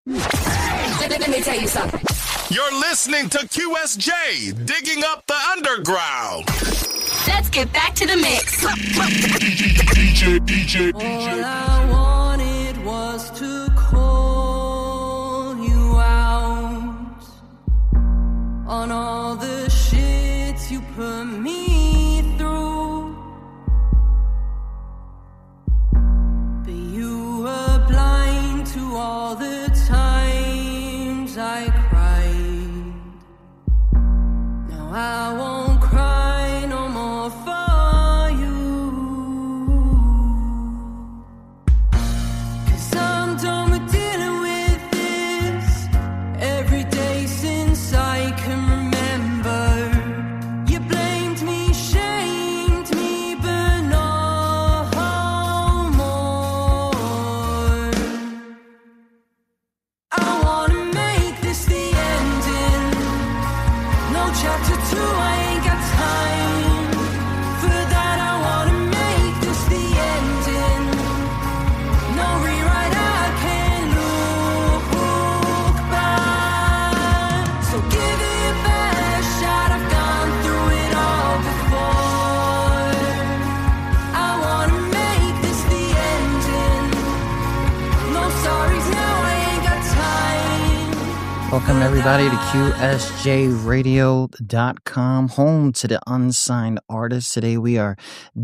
Let me tell you something. You're listening to QSJ, Digging Up the Underground. Let's get back to the mix. DJ. All I wanted was to call you out on all the shit you put me through. But you were blind to all the times I cried. Now I won't cry no more for you. 'Cause I'm done with dealing with this. Every day since I can remember, you blamed me, shamed me, but no more. I wanna make this the ending. No chapter 2, I ain't got time for that. I wanna make this the ending. No rewrite, I can't look back. So give it your best shot. I've gone through it all before. I wanna make this the ending. No sorries, now I ain't got time. Welcome everybody to QSJRadio.com, home to the unsigned artists. Today we are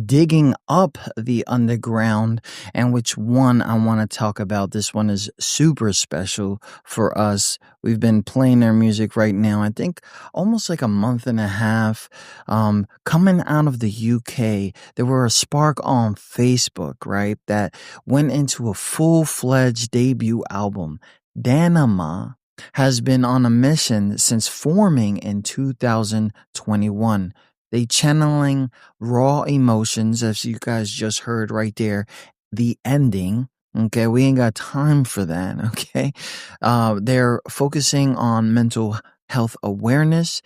digging up the underground, and which one I want to talk about. This one is super special for us. We've been playing their music right now, I think almost like a month and a half. Coming out of the UK, there were a spark on Facebook, right, that went into a full-fledged debut album. Danama has been on a mission since forming in 2021. They channeling raw emotions, as you guys just heard right there, the ending. Okay, we ain't got time for that, okay? They're focusing on mental health awareness.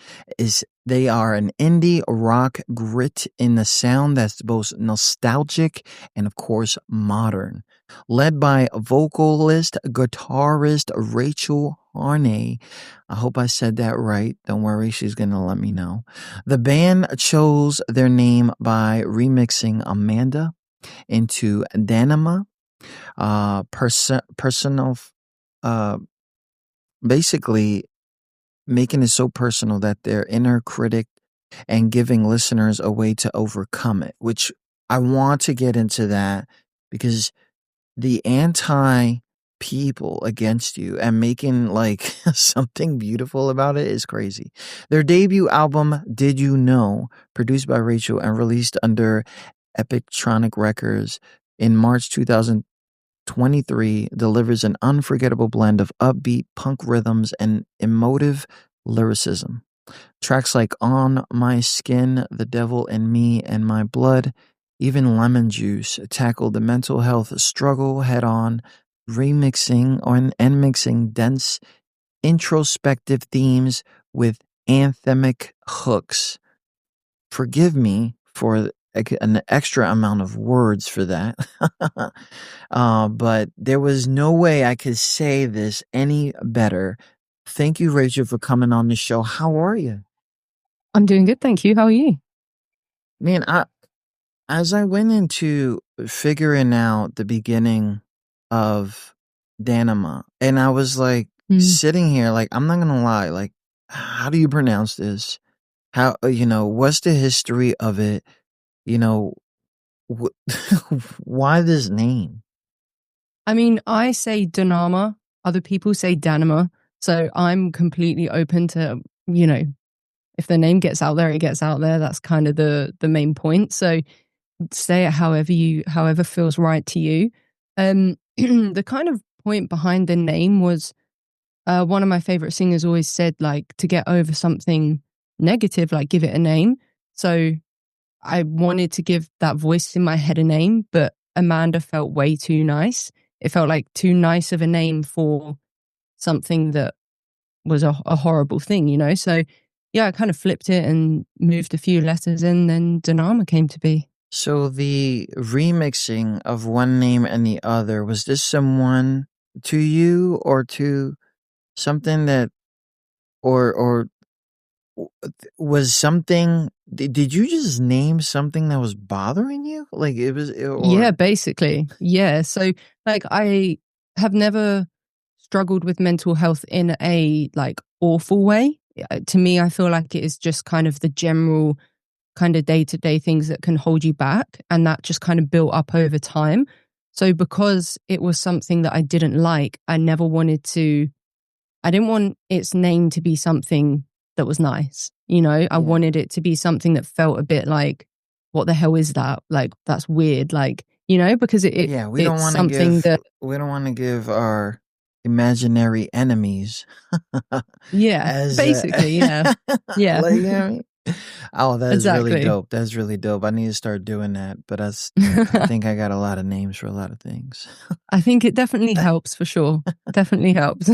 They are an indie rock grit in the sound that's both nostalgic and, of course, modern. Led by vocalist, guitarist Rachel Harney. I hope I said that right. Don't worry, she's going to let me know. The band chose their name by remixing Amanda into Danama. Personal, basically making it so personal that their inner critic and giving listeners a way to overcome it, which I want to get into that because the anti people against you and making like something beautiful about it is crazy. Their debut album, Did You Know, produced by Rachel and released under Epictronic Records in March 2023, delivers an unforgettable blend of upbeat punk rhythms and emotive lyricism. Tracks like On My Skin, The Devil in Me and My Blood, even Lemon Juice tackle the mental health struggle head on, remixing and mixing dense, introspective themes with anthemic hooks. Forgive me for an extra amount of words for that. But there was no way I could say this any better. Thank you, Rachel, for coming on the show. How are you? I'm doing good, thank you. How are you? Man, as I went into figuring out the beginning of Danama, and I was like sitting here, like, I'm not gonna lie, like, how do you pronounce this? How, what's the history of it? Why this name? I mean, I say Danama, other people say Danama, so I'm completely open to, if the name gets out there, it gets out there. That's kind of the main point. So say it however feels right to you. The kind of point behind the name was one of my favorite singers always said, like, to get over something negative, like, give it a name. So I wanted to give that voice in my head a name, but Amanda felt way too nice. It felt like too nice of a name for something that was a horrible thing, So yeah, I kind of flipped it and moved a few letters in, then Danama came to be. So the remixing of one name and the other, was this someone to you, or to something that, or was something, did you just name something that was bothering you? Like it was, Yeah, or basically. Yeah. So like I have never struggled with mental health in a like awful way. To me, I feel like it is just kind of the general kind of day-to-day things that can hold you back, and that just kind of built up over time. So because it was something that I didn't like, I didn't want its name to be something that was nice. I yeah, wanted it to be something that felt a bit like, what the hell is that? Like, that's weird. Like, because yeah, it's something that, we don't want to give our imaginary enemies yeah, as basically, yeah. Yeah, like, you know what I mean? Oh, that's really exactly. dope. That's really dope. I need to start doing that. But I think I got a lot of names for a lot of things. I think it definitely helps for sure. Definitely helps.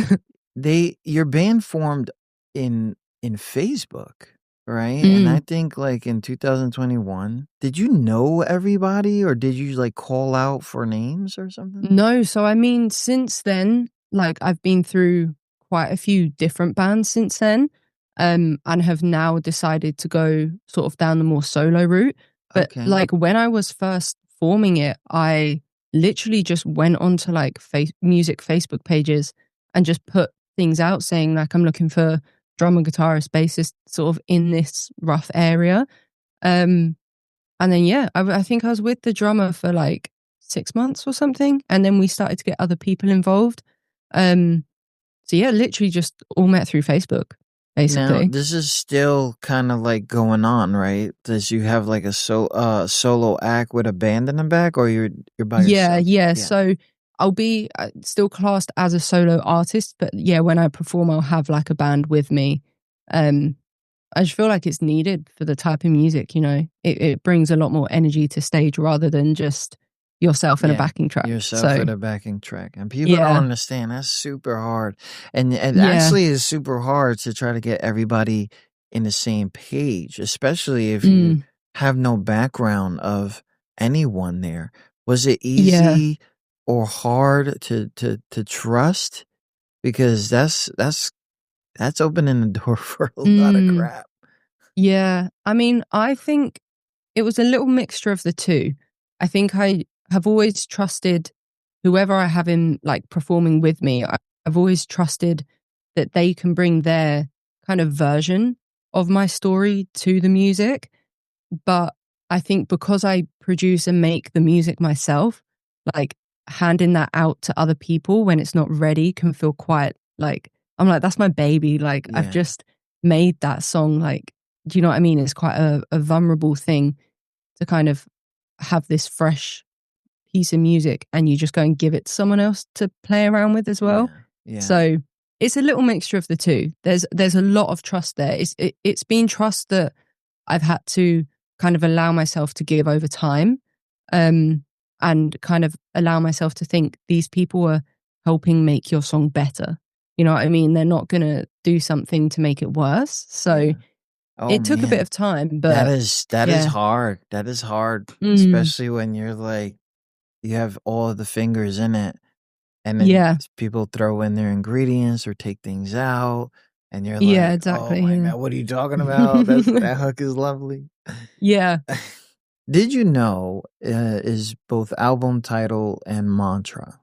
Your band formed in Facebook, right? And I Mm. think like in 2021. Did you know everybody, or did you like call out for names or something? No, so I mean, since then, like I've been through quite a few different bands since then, and have now decided to go sort of down the more solo route. But Okay. like when I was first forming it, I literally just went onto like music Facebook pages and just put things out saying like I'm looking for drummer, guitarist, bassist, sort of in this rough area. Um, and then, yeah, I think I was with the drummer for like 6 months or something. And then we started to get other people involved. Um, so, yeah, literally just all met through Facebook, Now, basically. this is still kind of like going on, right? Does you have like a solo act with a band in the back, or you're by Yeah, yourself? yeah. Yeah. So I'll be still classed as a solo artist. But yeah, when I perform, I'll have like a band with me. Um, I just feel like it's needed for the type of music, it brings a lot more energy to stage rather than just yourself and a Yeah, backing track. yourself So, with a backing track. And people don't yeah, understand that's super hard. And it yeah. actually is super hard to try to get everybody in the same page, especially if you Mm, have no background of anyone there. Was it yeah. easy or hard to trust? Because that's opening the door for a lot of Mm, crap. yeah. I mean, I think it was a little mixture of the two. I think I have always trusted whoever I have in like performing with me. I've always trusted that they can bring their kind of version of my story to the music. But I think because I produce and make the music myself, like handing that out to other people when it's not ready can feel quite like, I'm like, that's my baby. Like, I've Yeah. just made that song. Like, do you know what I mean? It's quite a vulnerable thing to kind of have this fresh piece of music and you just go and give it to someone else to play around with as well. Yeah. Yeah. So it's a little mixture of the two. There's a lot of trust there. It's been trust that I've had to kind of allow myself to give over time, um, and kind of allow myself to think these people are helping make your song better. You know what I mean? They're not going to do something to make it worse. So Yeah. Oh it took a bit man. of time, That but is yeah. hard. That is hard, Mm, especially when you're like you have all of the fingers in it, and then yeah. people throw in their ingredients or take things out, and you're Yeah, like, "Oh exactly. my Yeah. god, what are you talking about? That hook is lovely." Yeah. Did you know is both album title and mantra?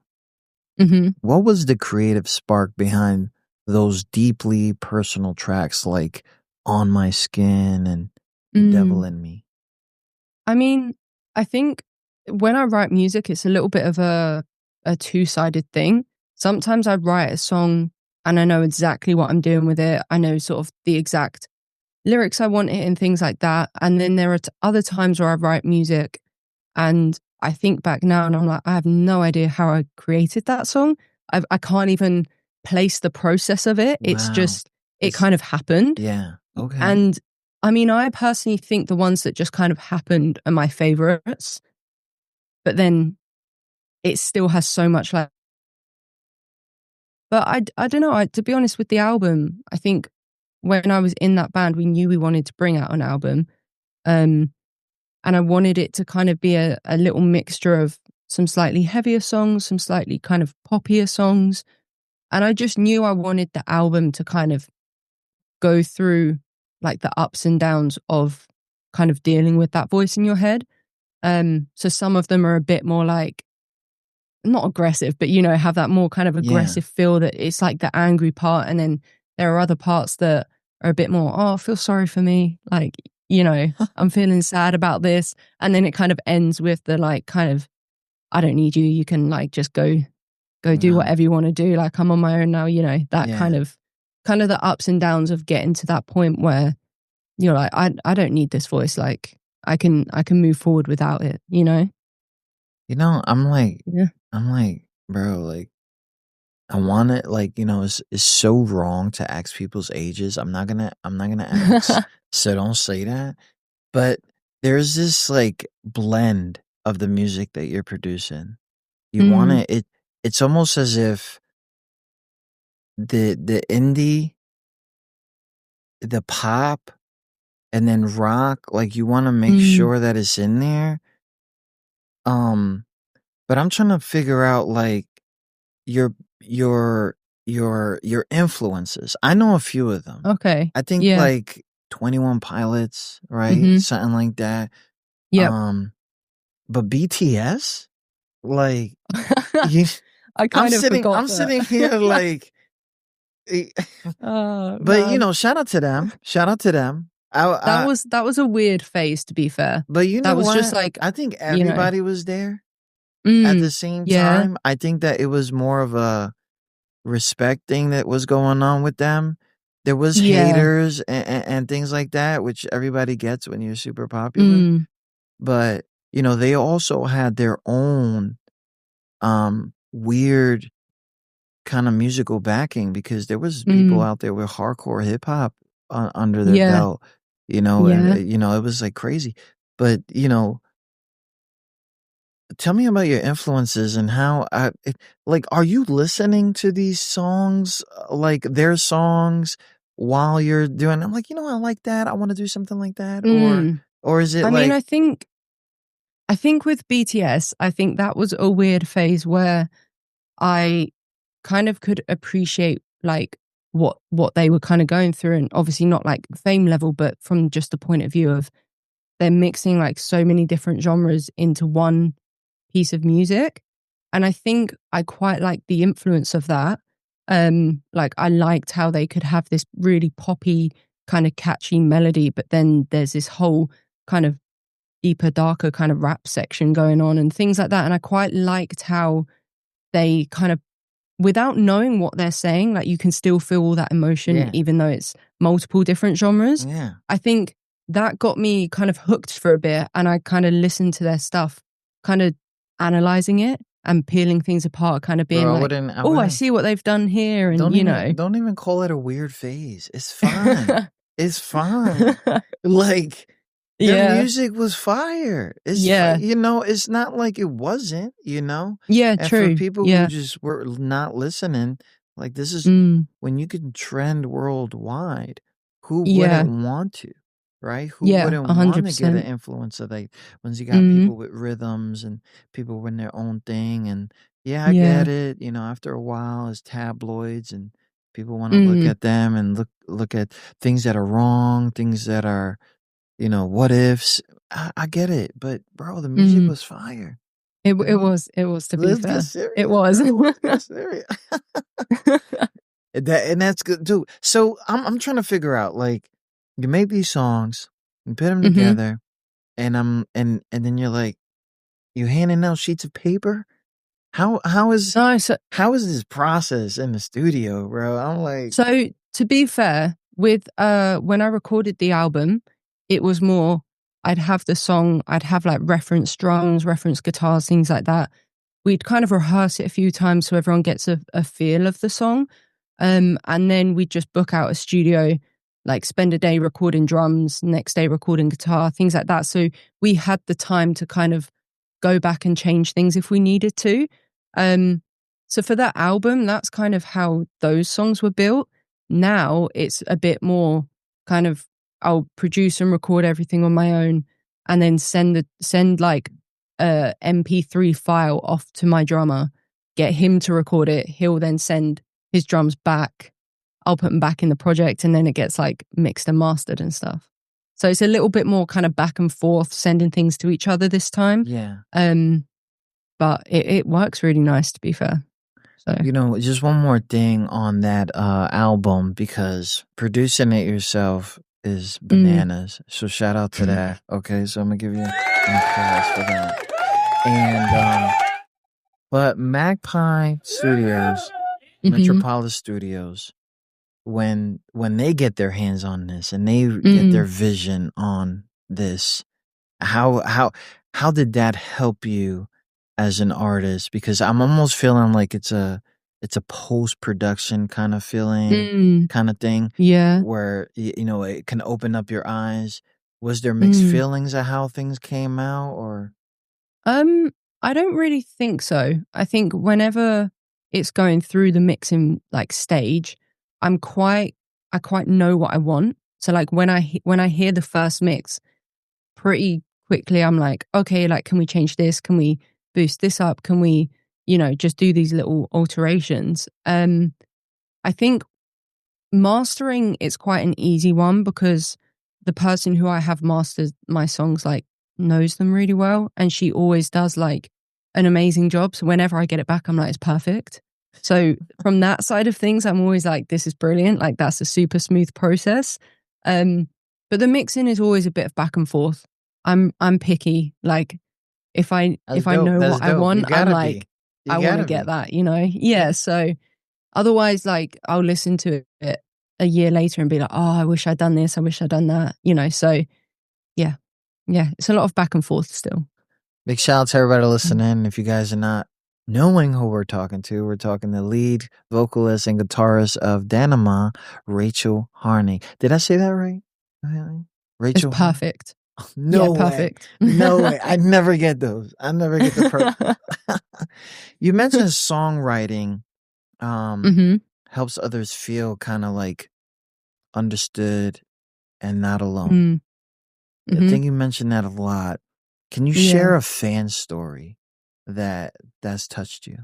Hmm. What was the creative spark behind those deeply personal tracks like "On My Skin" and "The Devil Mm. in Me"? I mean, I think when I write music, it's a little bit of a two-sided thing. Sometimes I write a song and I know exactly what I'm doing with it. I know sort of the exact lyrics I want it and things like that. And then there are other times where I write music and I think back now and I'm like, I have no idea how I created that song. I can't even place the process of it. It's Wow. just, it It's kind of happened. yeah. Okay. And I mean, I personally think the ones that just kind of happened are my favorites, but then it still has so much like, but I don't know. To be honest with the album, I think when I was in that band, we knew we wanted to bring out an album. Um, and I wanted it to kind of be a little mixture of some slightly heavier songs, some slightly kind of poppier songs. And I just knew I wanted the album to kind of go through like the ups and downs of kind of dealing with that voice in your head. So some of them are a bit more like, not aggressive, but have that more kind of aggressive feel, that it's like the angry part. And then there are other parts that are a bit more, oh, feel sorry for me. Like, I'm feeling sad about this. And then it kind of ends with the like kind of, I don't need you. You can like just go do whatever you want to do. Like, I'm on my own now, that kind of the ups and downs of getting to that point where you're like, I don't need this voice. Like I can move forward without it, I'm like, bro, like, I want it, like, it's so wrong to ask people's ages. I'm not gonna ask, so don't say that. But there's this like blend of the music that you're producing. You want it's almost as if the indie, the pop, and then rock, like you want to make sure that it's in there. But I'm trying to figure out like your influences. I know a few of them. Okay. I think like 21 Pilots, right? Something like that. Yeah. But BTS, like, you, I'm sitting here like, but shout out to them. Shout out to them. That was a weird phase, to be fair. But that was what? Just like, I think everybody was there at the same time. I think that it was more of a respect thing that was going on with them. There was haters and things like that, which everybody gets when you're super popular. But they also had their own weird kind of musical backing, because there was people out there with hardcore hip hop under their belt, and it was like crazy. But tell me about your influences and how, are you listening to these songs, like their songs, while you're doing? I'm like, I like that. I want to do something like that, or is it? I mean, I think with BTS, I think that was a weird phase where I kind of could appreciate like what they were kind of going through, and obviously not like fame level, but from just the point of view of they're mixing like so many different genres into one piece of music. And I think I quite like the influence of that. Like I liked how they could have this really poppy kind of catchy melody, but then there's this whole kind of deeper, darker kind of rap section going on and things like that. And I quite liked how they kind of, without knowing what they're saying, like you can still feel all that emotion, even though it's multiple different genres. I think that got me kind of hooked for a bit, and I kind of listened to their stuff, kind of analyzing it and peeling things apart, kind of being I see what they've done here. And don't even call it a weird phase. It's fine. It's fine. Like, the music was fire. It's it's not like it wasn't, and true. for people who just were not listening, like, this is when you can trend worldwide, who wouldn't want to, right? Who wouldn't 100%. want to get an influence of that? Once you got people with rhythms and people with their own thing, and I get it. After a while, it's tabloids, and people want to look at them and look at things that are wrong, things that are, what ifs. I get it, but bro, the music was fire. It was, to be fair. It was. And that's good too. So I'm trying to figure out, like, you make these songs, you put them together, and then you're like, you handing out sheets of paper. How is this process in the studio, bro? I'm like, so to be fair, with when I recorded the album, it was more, I'd have the song, I'd have like reference drums, reference guitars, things like that. We'd kind of rehearse it a few times so everyone gets a feel of the song. And then we'd just book out a studio, like spend a day recording drums, next day recording guitar, things like that. So we had the time to kind of go back and change things if we needed to. So for that album, that's kind of how those songs were built. Now it's a bit more kind of, I'll produce and record everything on my own, and then send like a MP3 file off to my drummer, get him to record it. He'll then send his drums back. I'll put them back in the project, and then it gets like mixed and mastered and stuff. So it's a little bit more kind of back and forth, sending things to each other this time. Yeah. But it works really nice, to be fair. So Just one more thing on that album, because producing it yourself is bananas. So shout out to that. Okay, so I'm gonna give you an applause for that. And but Magpie Studios, Metropolis Studios, when they get their hands on this and they get their vision on this, how did that help you as an artist? Because I'm almost feeling like it's a post-production kind of feeling, kind of thing. Yeah. Where it can open up your eyes. Was there mixed feelings of how things came out, or? I don't really think so. I think whenever it's going through the mixing like stage, I quite know what I want. So like when I hear the first mix, pretty quickly I'm like, okay, like can we change this? Can we boost this up? Can we, just do these little alterations? I think mastering is quite an easy one because the person who I have mastered my songs like knows them really well, and she always does like an amazing job. So whenever I get it back, I'm like, it's perfect. So from that side of things, I'm always like, this is brilliant. Like that's a super smooth process. But the mixing is always a bit of back and forth. I'm picky. Like if I know what I want, I'm like, I want to get that, Yeah. So otherwise, like I'll listen to it a year later and be like, oh, I wish I'd done this. I wish I'd done that. So yeah. It's a lot of back and forth still. Big shout out to everybody listening. If you guys are not knowing who we're talking to the lead vocalist and guitarist of Danama, Rachel Harney. Did I say that right? Rachel? It's perfect. No way. Perfect. No way. I never get those. I never get the perfect. You mentioned songwriting helps others feel kind of like understood and not alone. I think you mentioned that a lot. Can you share a fan story that's touched you?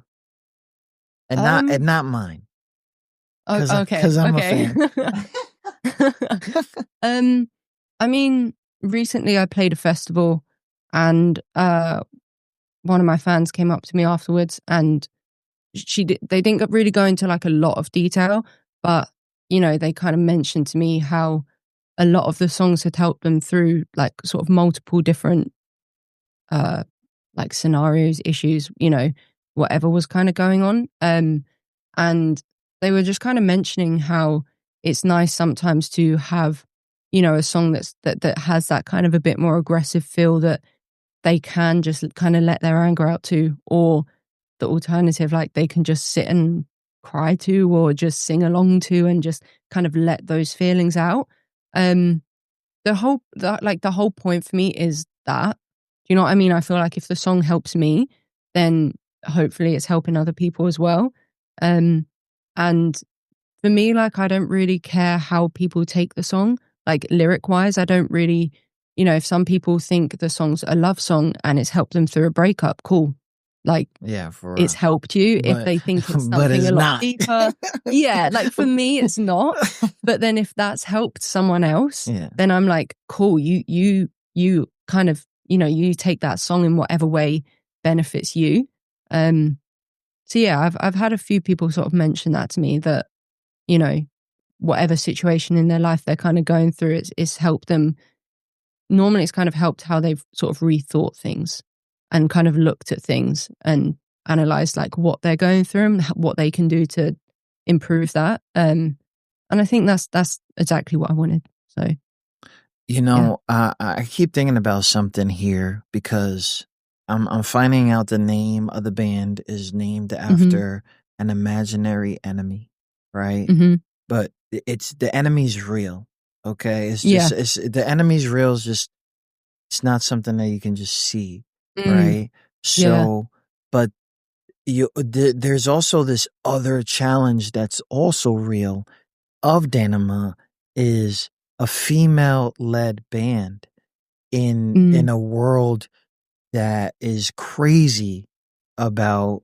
And not mine. Okay. Because I'm a fan. I mean, recently I played a festival, and one of my fans came up to me afterwards, and they didn't really go into like a lot of detail, but they kind of mentioned to me how a lot of the songs had helped them through like sort of multiple different like scenarios, issues, whatever was kind of going on. And they were just kind of mentioning how it's nice sometimes to have, a song that has that kind of a bit more aggressive feel that they can just kind of let their anger out to, or the alternative, like they can just sit and cry to, or just sing along to, and just kind of let those feelings out. The whole point for me is that, do you know what I mean? I feel like if the song helps me, then hopefully it's helping other people as well. And for me, like, I don't really care how people take the song, like lyric wise. I don't really, if some people think the song's a love song and it's helped them through a breakup, cool. Like, it's helped you. If they think it's something a lot deeper, like for me, it's not. But then if that's helped someone else, then I'm like, cool. You kind of, you take that song in whatever way benefits you. So yeah, I've had a few people sort of mention that to me, that whatever situation in their life they're kind of going through, it's helped them. Normally, it's kind of helped how they've sort of rethought things and kind of looked at things and analysed like what they're going through and what they can do to improve that. And I think that's exactly what I wanted. So, I keep thinking about something here, because I'm finding out the name of the band is named after an imaginary enemy, right? But it's the enemy's real. Okay, it's just it's the enemy's real. It's not something that you can just see. Right. So, but there's also this other challenge that's also real of Danama, is a female led band in a world that is crazy about,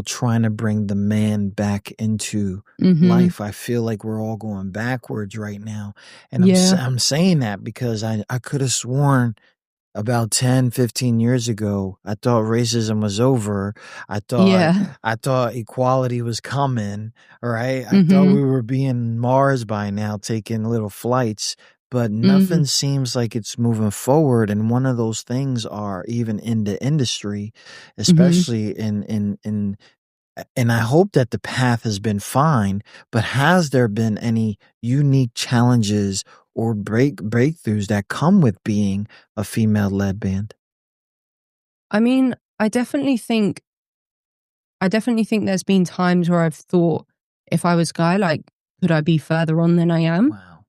trying to bring the man back into life. I feel like we're all going backwards right now. And Yeah. I'm saying that because I could have sworn about 10, 15 years ago, I thought racism was over. I Yeah. thought equality was coming, right? I thought Mm-hmm. we were being Mars by now, taking little flights, but nothing seems like it's moving forward. And one of those things are even in the industry, especially in and I hope that the path has been fine, but has there been any unique challenges or breakthroughs that come with being a female-led band? I mean, I definitely think there's been times where I've thought, if I was a guy, like, could I be further on than I am? Wow.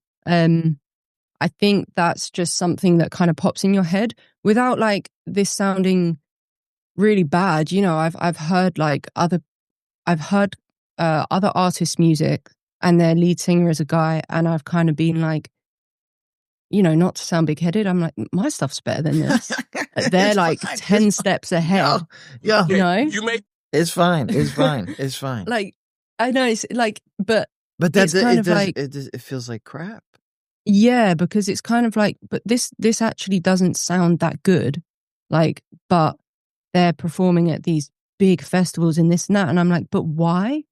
I think that's just something that kind of pops in your head without like this sounding really bad. I've heard other artists' music and their lead singer is a guy, and I've kind of been like, not to sound big-headed, I'm like, my stuff's better than this. They're It's like fine. 10 steps ahead. Yeah. You make It's fine. It's fine. It's fine. Like, I know it's like, but that's it's kind of like, it feels like crap. yeah, because it's kind of like, but this actually doesn't sound that good. Like, but they're performing at these big festivals and this and that. And I'm like, but why?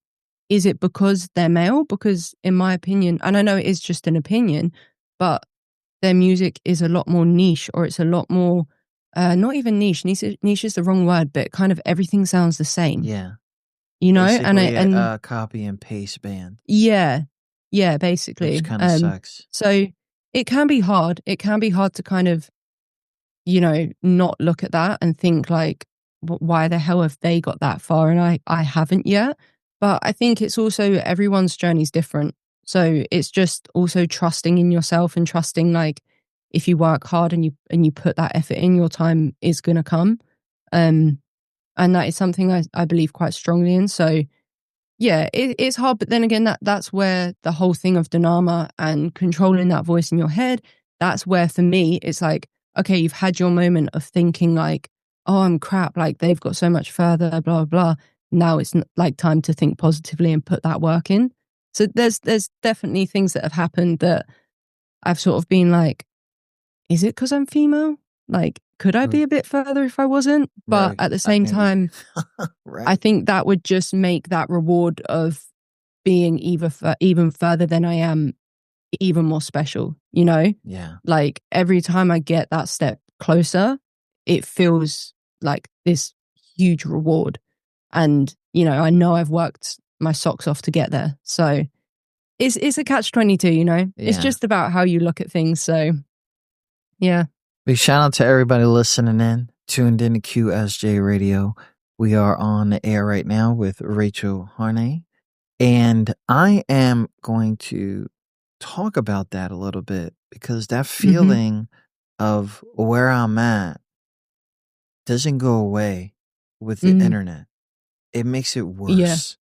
Is it because they're male? Because in my opinion, and I know it is just an opinion, but their music is a lot more niche, or it's a lot more, not even niche. Niche is the wrong word, but kind of everything sounds the same. Yeah. And a copy and paste band. yeah, basically. Which kind of sucks. So it can be hard. It can be hard to kind of, not look at that and think like, why the hell have they got that far and I haven't yet? But I think it's also, everyone's journey is different. So it's just also trusting in yourself and trusting, like, if you work hard and you put that effort in, your time is going to come. And that is something I believe quite strongly in. So yeah, it's hard. But then again, that's where the whole thing of Danama and controlling that voice in your head, that's where for me, it's like, okay, you've had your moment of thinking like, oh, I'm crap, like they've got so much further, blah, blah, blah. Now it's like time to think positively and put that work in. So there's definitely things that have happened that I've sort of been like, is it because I'm female? Like, could I be a bit further if I wasn't? But Right. at the same time, Right. I think that would just make that reward of being even further than I am even more special, Yeah. Like every time I get that step closer, it feels like this huge reward. And, I know I've worked my socks off to get there. So it's a catch-22, It's Yeah. just about how you look at things. So yeah. Big shout out to everybody listening in, tuned in to QSJ Radio. We are on the air right now with Rachel Harney, and I am going to talk about that a little bit because that feeling of where I'm at doesn't go away with the internet. It makes it worse.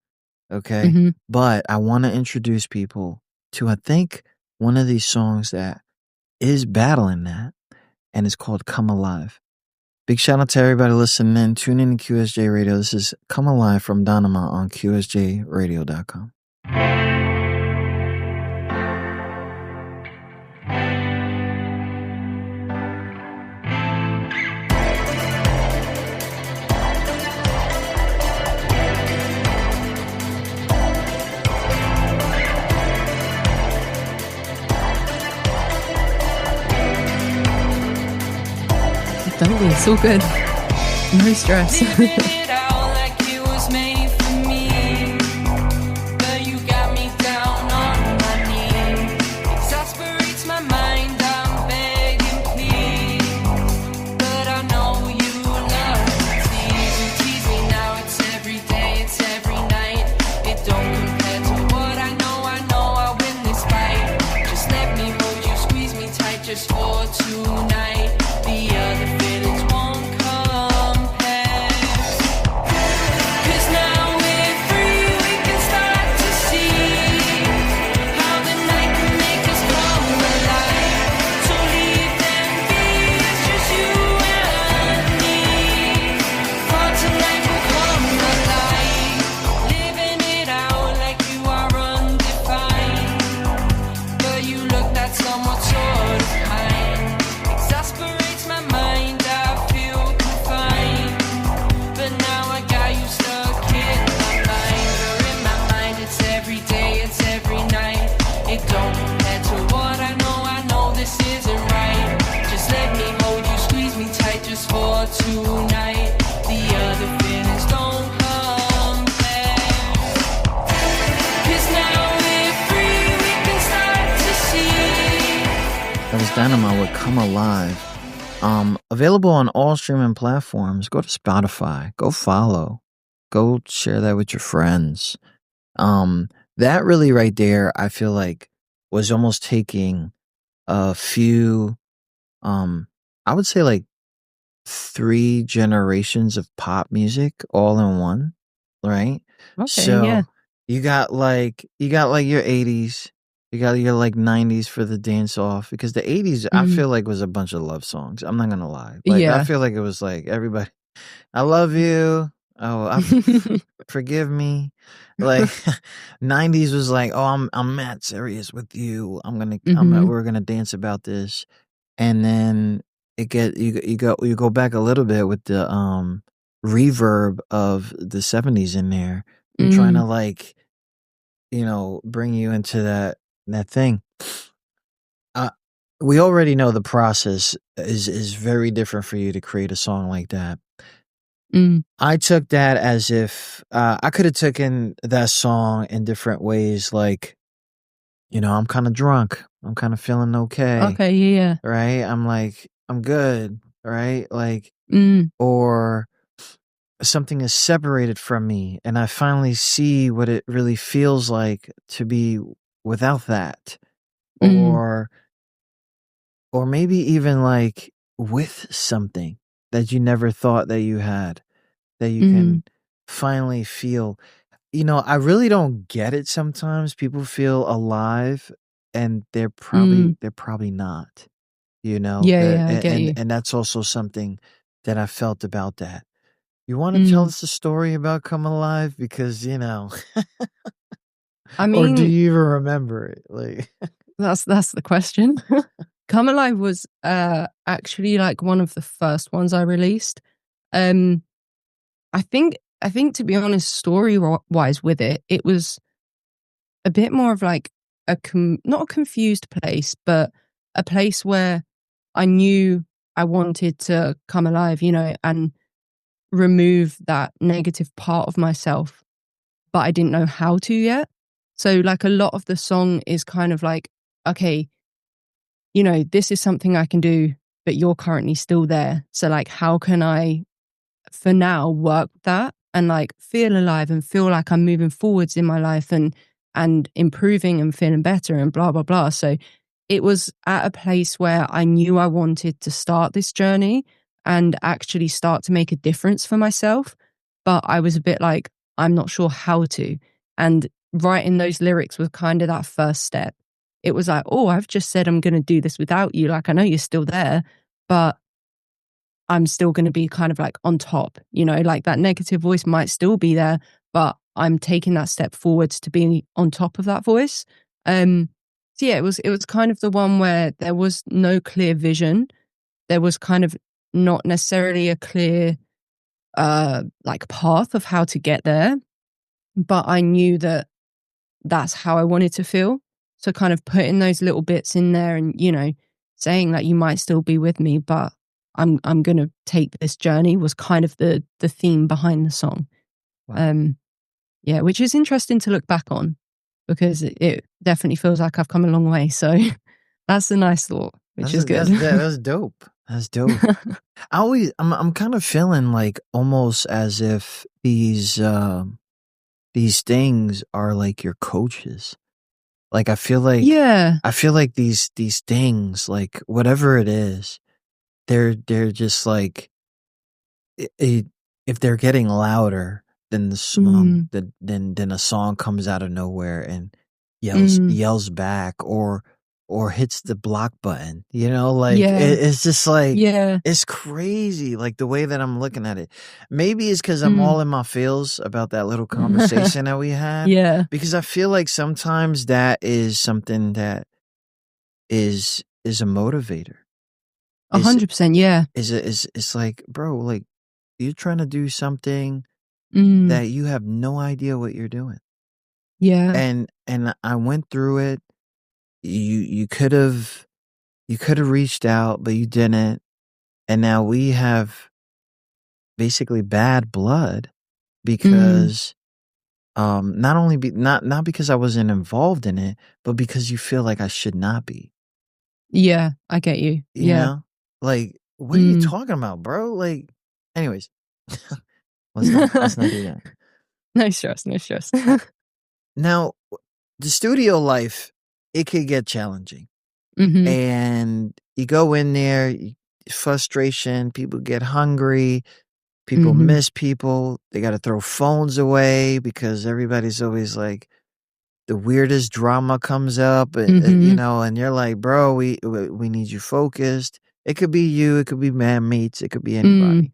Yeah. Okay. But I want to introduce people to, I think, one of these songs that is battling that, and it's called Come Alive. Big shout out to everybody listening in. Tune in to QSJ Radio. This is Come Alive from Danama on QSJRadio.com. Don't be. It's all good. No stress. Living it out like it was made for me, but you got me down on my knees. Exasperates my mind, I'm begging please, but I know you love to tease me now. It's every day, it's every night. It don't compare to what I know I win this fight. Just let me hold you, squeeze me tight just for tonight. The other feelings won't compare. 'Cause now we're free, we can start to see how the night can make us come alive. So leave them be, it's just you and me. just for tonight. The other feelings don't compare. 'Cause now we're free, we can start to see. That was Danama with Come Alive. Available on all streaming platforms. Go to Spotify. Go follow. Go share that with your friends. That really right there, I feel like was almost taking a few, I would say like 3 generations of pop music all in one, right? Okay, yeah. You got like your 80s, you got your like 90s for the dance off, because the 80s I Mm. feel like was a bunch of love songs. I'm not gonna lie. Like I Yeah. feel like it was like everybody, I love you. Oh, forgive me. Like 90s was like, oh, I'm mad serious with you. We're gonna dance about this. And then you go back a little bit with the reverb of the 70s in there. I'm trying to like, bring you into that thing. We already know the process is very different for you to create a song like that. I took that as if I could have taken that song in different ways, like, I'm kind of drunk. I'm kind of feeling okay. Okay, yeah. Right? I'm like, I'm good. Right? Like, or something is separated from me and I finally see what it really feels like to be without that. Or maybe even like with something that you never thought that you had, that you can finally feel. I really don't get it sometimes. People feel alive and they're probably not, Yeah, I get you. and that's also something that I felt about that. You want to tell us a story about Come Alive? Because, I or do mean, you even remember it? Like, that's the question. Come Alive was actually like one of the first ones I released. I think to be honest, story wise with it, it was a bit more of like not a confused place, but a place where I knew I wanted to come alive, and remove that negative part of myself, but I didn't know how to yet. So like a lot of the song is kind of like, okay, this is something I can do, but you're currently still there. So like, how can I, for now, work with that and like feel alive and feel like I'm moving forwards in my life and improving and feeling better and blah, blah, blah. So it was at a place where I knew I wanted to start this journey and actually start to make a difference for myself. But I was a bit like, I'm not sure how to. And writing those lyrics was kind of that first step. It was like, oh, I've just said I'm going to do this without you. Like, I know you're still there, but I'm still going to be kind of like on top, like that negative voice might still be there, but I'm taking that step forwards to be on top of that voice. So yeah, it was kind of the one where there was no clear vision. There was kind of not necessarily a clear like path of how to get there, but I knew that that's how I wanted to feel. So kind of putting those little bits in there and, saying that you might still be with me, but I'm going to take this journey was kind of the theme behind the song. wow. Yeah, which is interesting to look back on because it definitely feels like I've come a long way. So that's a nice thought, which is good. That's dope. That's dope. I'm kind of feeling like almost as if these things are like your coaches. Like I feel like these things, like whatever it is, they're just like if they're getting louder than the song, then a song comes out of nowhere and yells back or hits the block button. Like it's just like it's crazy. Like the way that I'm looking at it. Maybe it's because I'm all in my feels about that little conversation that we had. Yeah, Because I feel like sometimes that is something that is a motivator. 100%. Yeah, It's like, bro, like you're trying to do something Mm. that you have no idea what you're doing. Yeah. And I went through it. You could have reached out, but you didn't. And now we have basically bad blood Mm. because not only not because I wasn't involved in it, but because you feel like I should not be. Yeah, I get you. You Yeah. know? Like, what are you Mm. talking about, bro? Like, anyways, let's not do that. No stress, no stress. Now, the studio life, it could get challenging. Hmm. And you go in there, frustration, people get hungry, people Hmm. miss people, they got to throw phones away because everybody's always like, the weirdest drama comes up, you Hmm. know, and you're like, bro, we need you focused. It could be you, it could be man mates, it could be Mm. anybody.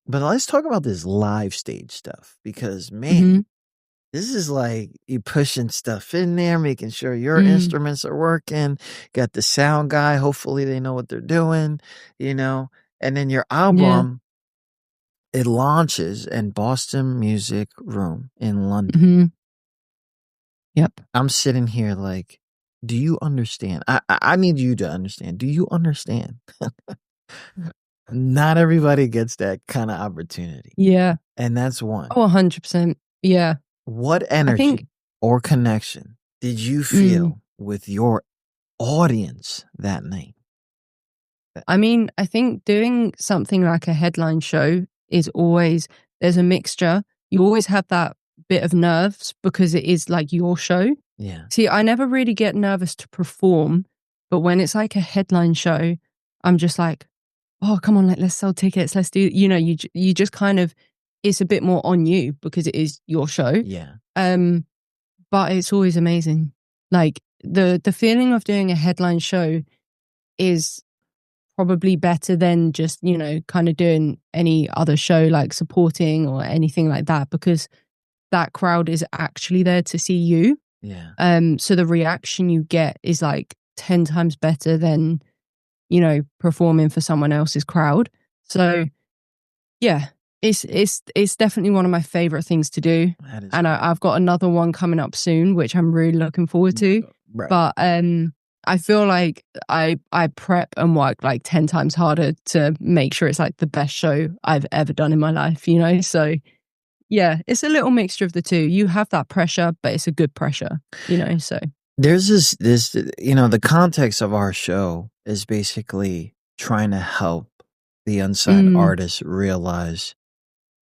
But let's talk about this live stage stuff because, man, Hmm. this is like you pushing stuff in there, making sure your Mm. instruments are working. Got the sound guy. Hopefully they know what they're doing, you know. And then your Yeah. album, it launches in Boston Music Room in London. Hmm. Yep. I'm sitting here like, do you understand? I need you to understand. Do you understand? Not everybody gets that kind of opportunity. Yeah. And that's one. Oh, 100%. Yeah. What I energy think, or connection did you mm, feel with your audience that night? I mean, I think doing something like a headline show is always, there's a mixture. You always have that bit of nerves because it is like your show. Yeah. See, I never really get nervous to perform, but when it's like a headline show, I'm just like, oh, come on, like, let's sell tickets. Let's do, you just kind of, it's a bit more on you because it is your show. Yeah. But it's always amazing. Like the feeling of doing a headline show is probably better than just, kind of doing any other show like supporting or anything like that, because that crowd is actually there to see you. Yeah. So the reaction you get is like 10 times better than, performing for someone else's crowd. So yeah, it's definitely one of my favorite things to do. That is And I've got another one coming up soon, which I'm really looking forward to. right. But I feel like I prep and work like 10 times harder to make sure it's like the best show I've ever done in my life, So yeah, it's a little mixture of the two. You have that pressure, but it's a good pressure, so. There's this, the context of our show is basically trying to help the unsigned artists realize,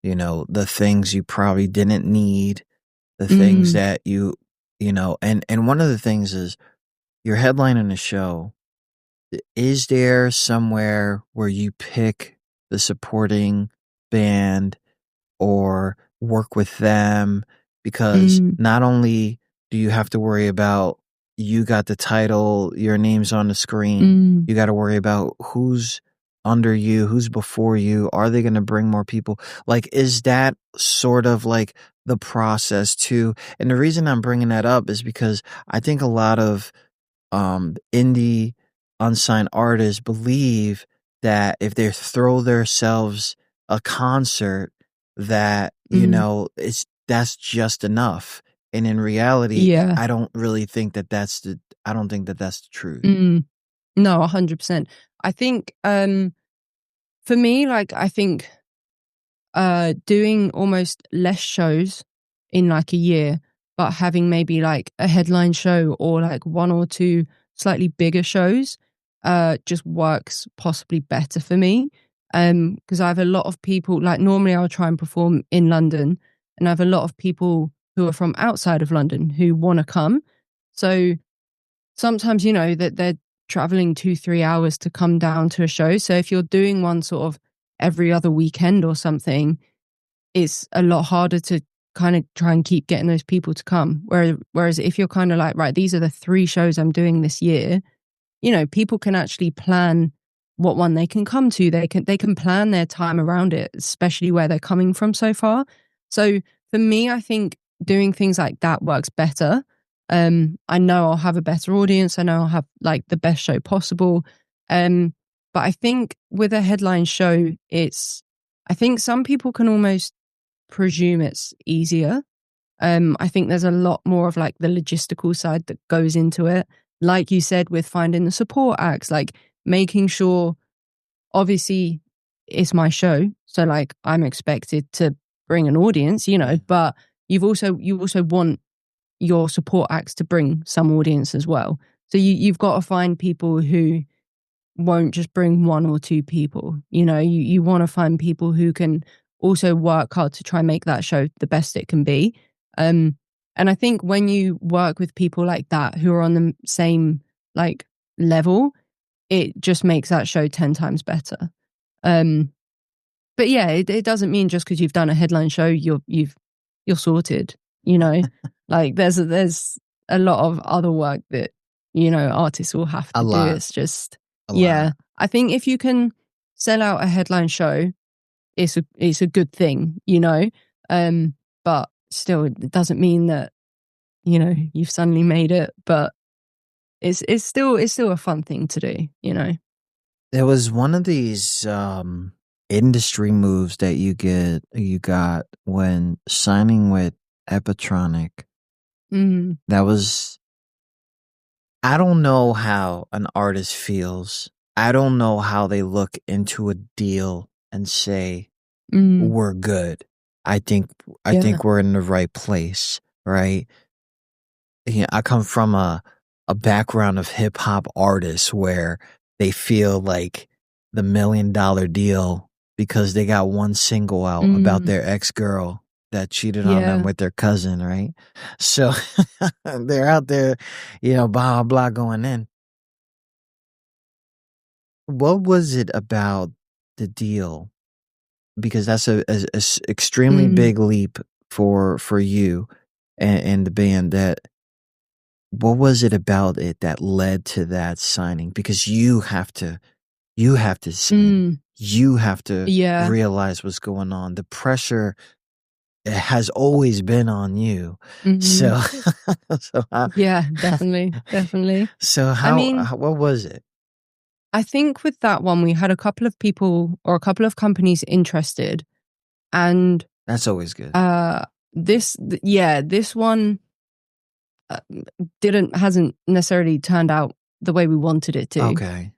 the things you probably didn't need, the things that and one of the things is you're headlining a show. Is there somewhere where you pick the supporting band or work with them? Because not only do you have to worry about you got the title, your name's on the screen, you got to worry about who's under you, who's before you, are they going to bring more people? Like, is that sort of like the process too? And the reason I'm bringing that up is because I think a lot of indie unsigned artists believe that if they throw themselves a concert that that's just enough, and in reality Yeah. I don't think that that's the truth. No, 100%. I think for me, like, I think doing almost less shows in like a year, but having maybe like a headline show or like one or two slightly bigger shows just works possibly better for me. Because I have a lot of people, like normally I'll try and perform in London, and I have a lot of people who are from outside of London who want to come. So sometimes, that they're traveling 2-3 hours to come down to a show. So if you're doing one sort of every other weekend or something, it's a lot harder to kind of try and keep getting those people to come. Whereas if you're kind of like, right, these are the 3 shows I'm doing this year, people can actually plan what one they can come to. They can plan their time around it, especially where they're coming from so far. So for me, I think doing things like that works better. I know I'll have a better audience. I know I'll have like the best show possible. But I think with a headline show, I think some people can almost presume it's easier. I think there's a lot more of like the logistical side that goes into it. Like you said, with finding the support acts, like making sure obviously it's my show, so like I'm expected to bring an audience, you know, but you also want your support acts to bring some audience as well. So you've got to find people who won't just bring one or two people. You know, you want to find people who can also work hard to try and make that show the best it can be. And I think when you work with people like that who are on the same like level, it just makes that show 10 times better. But yeah, it doesn't mean just because you've done a headline show you're sorted. You know, like there's a lot of other work that, you know, artists will have to do. It's just I think if you can sell out a headline show, it's a good thing, you know. But still, it doesn't mean that, you know, you've suddenly made it. But it's still a fun thing to do, you know. There was one of these industry moves that you got when signing with Epictronic. That was, I don't know how an artist feels. I don't know how they look into a deal and say, we're good. I think we're in the right place, right? Yeah, I come from a background of hip hop artists where they feel like the $1 million deal because they got one single out about their ex-girl that cheated on them with their cousin, right? So they're out there, you know, blah, blah, blah, going in. What was it about the deal? Because that's a extremely big leap for you and the band. That what was it about it that led to that signing? Because you have to sing. You have to realize what's going on. The pressure has always been on you. So, yeah, definitely. So what was it? I think with that one, we had a couple of people or a couple of companies interested, and that's always good. This one hasn't necessarily turned out the way we wanted it to. Okay.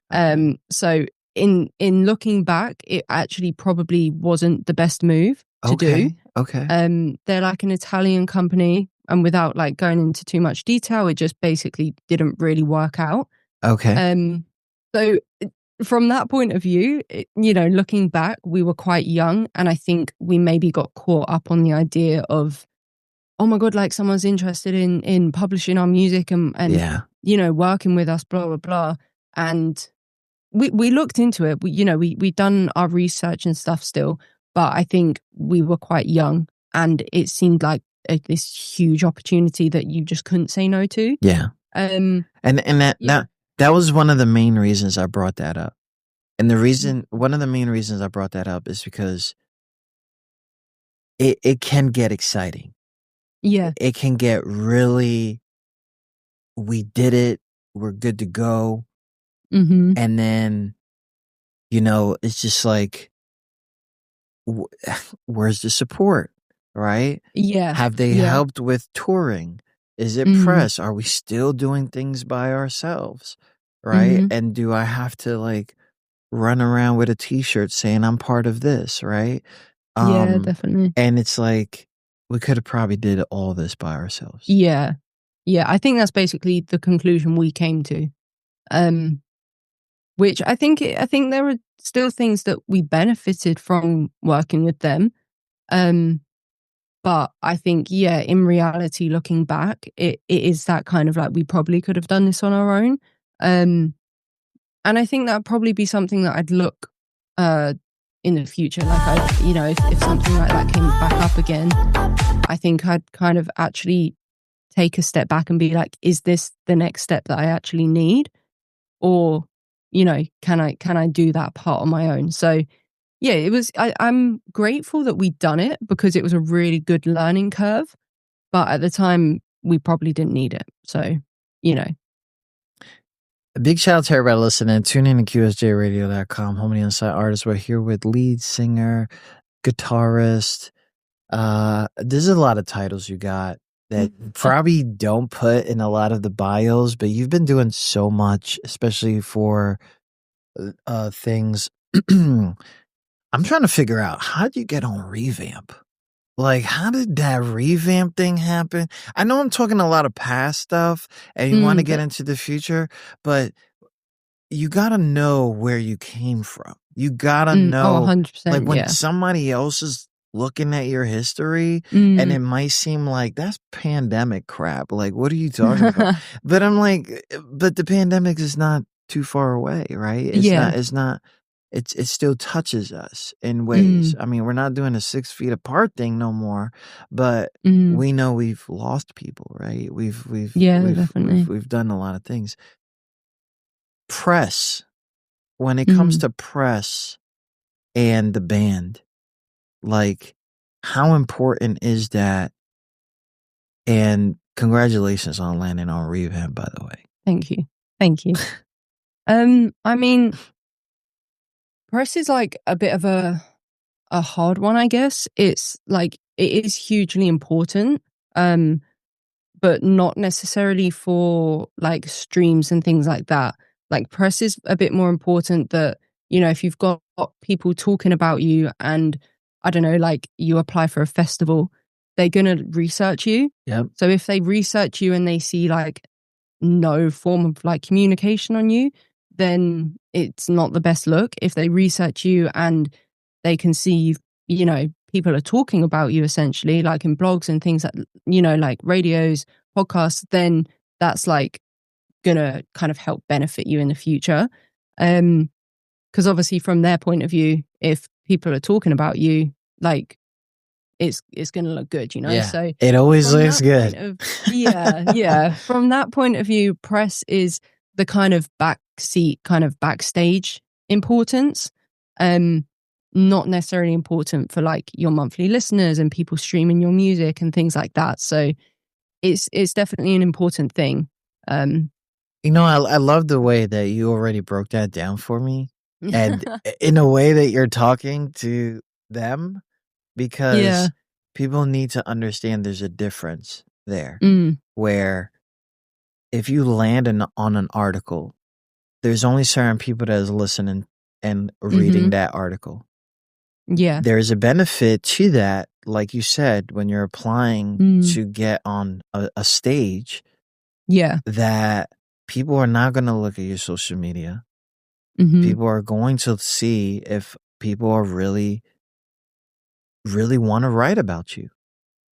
So in looking back, it actually probably wasn't the best move to do. Okay. They're like an Italian company, and without like going into too much detail, it just basically didn't really work out. Okay. So from that point of view, you know, looking back, we were quite young, and I think we maybe got caught up on the idea of, oh my God, like someone's interested in publishing our music and you know, working with us, blah, blah, blah. And we looked into it. We done our research and stuff still, but I think we were quite young, and it seemed like this huge opportunity that you just couldn't say no to. Yeah. And that was one of the main reasons I brought that up. And one of the main reasons I brought that up is because it can get exciting. Yeah. It can get really, we did it, we're good to go. And then, you know, it's just like, where's the support, right? Yeah. Have they helped with touring? Is it press? Are we still doing things by ourselves, right? And do I have to like run around with a t-shirt saying I'm part of this, right? Yeah, definitely. And it's like, we could have probably did all this by ourselves. Yeah. I think that's basically the conclusion we came to. Which I think there are still things that we benefited from working with them. But I think, in reality, looking back, it is that kind of like, we probably could have done this on our own. And I think that'd probably be something that I'd look in the future. Like, if something like that came back up again, I think I'd kind of actually take a step back and be like, is this the next step that I actually need? Or, you know, can I do that part on my own? So, yeah, it was. I'm grateful that we'd done it because it was a really good learning curve. But at the time, we probably didn't need it. So, you know. A big shout out to everybody listening. Tune in to QSJRadio.com. Home of the Inside Artists. We're here with lead singer, guitarist. There's a lot of titles you got that probably don't put in a lot of the bios, but you've been doing so much, especially for things I'm trying to figure out, how did you get on Revamp? Like, how did that Revamp thing happen? I know I'm talking a lot of past stuff and you want to get into the future, but you got to know where you came from. You got to know, 100%, like, when yeah. somebody else is looking at your history and it might seem like that's pandemic crap. Like, what are you talking about? But I'm like, but the pandemic is not too far away, right? It still touches us in ways. I mean, we're not doing a 6 feet apart thing no more, but we know we've lost people, right? Definitely. We've done a lot of things. Press, when it comes to press and the band, like, how important is that? And congratulations on landing on Revamp, by the way. Thank you. I mean, press is like a bit of a hard one, I guess. It's like, it is hugely important, but not necessarily for like streams and things like that. Like, press is a bit more important, that, you know, if you've got people talking about you and, I don't know, like, you apply for a festival, they're going to research you. Yep. So if they research you and they see like no form of like communication on you, then it's not the best look. If they research you and they can see, you know, people are talking about you essentially, like in blogs and things that, you know, like radios, podcasts, then that's like gonna kind of help benefit you in the future. Because obviously from their point of view, if people are talking about you, like, it's gonna look good, you know? Yeah, So it always looks good. Yeah. From that point of view, press is the kind of backseat, kind of backstage importance. Not necessarily important for like your monthly listeners and people streaming your music and things like that. So it's definitely an important thing. You know, I love the way that you already broke that down for me, and in a way that you're talking to them, because people need to understand there's a difference there. Where if you land on an article, there's only certain people that is listening and reading that article. Yeah. There's a benefit to that, like you said, when you're applying to get on a stage. Yeah. That people are not going to look at your social media. People are going to see if people are really want to write about you.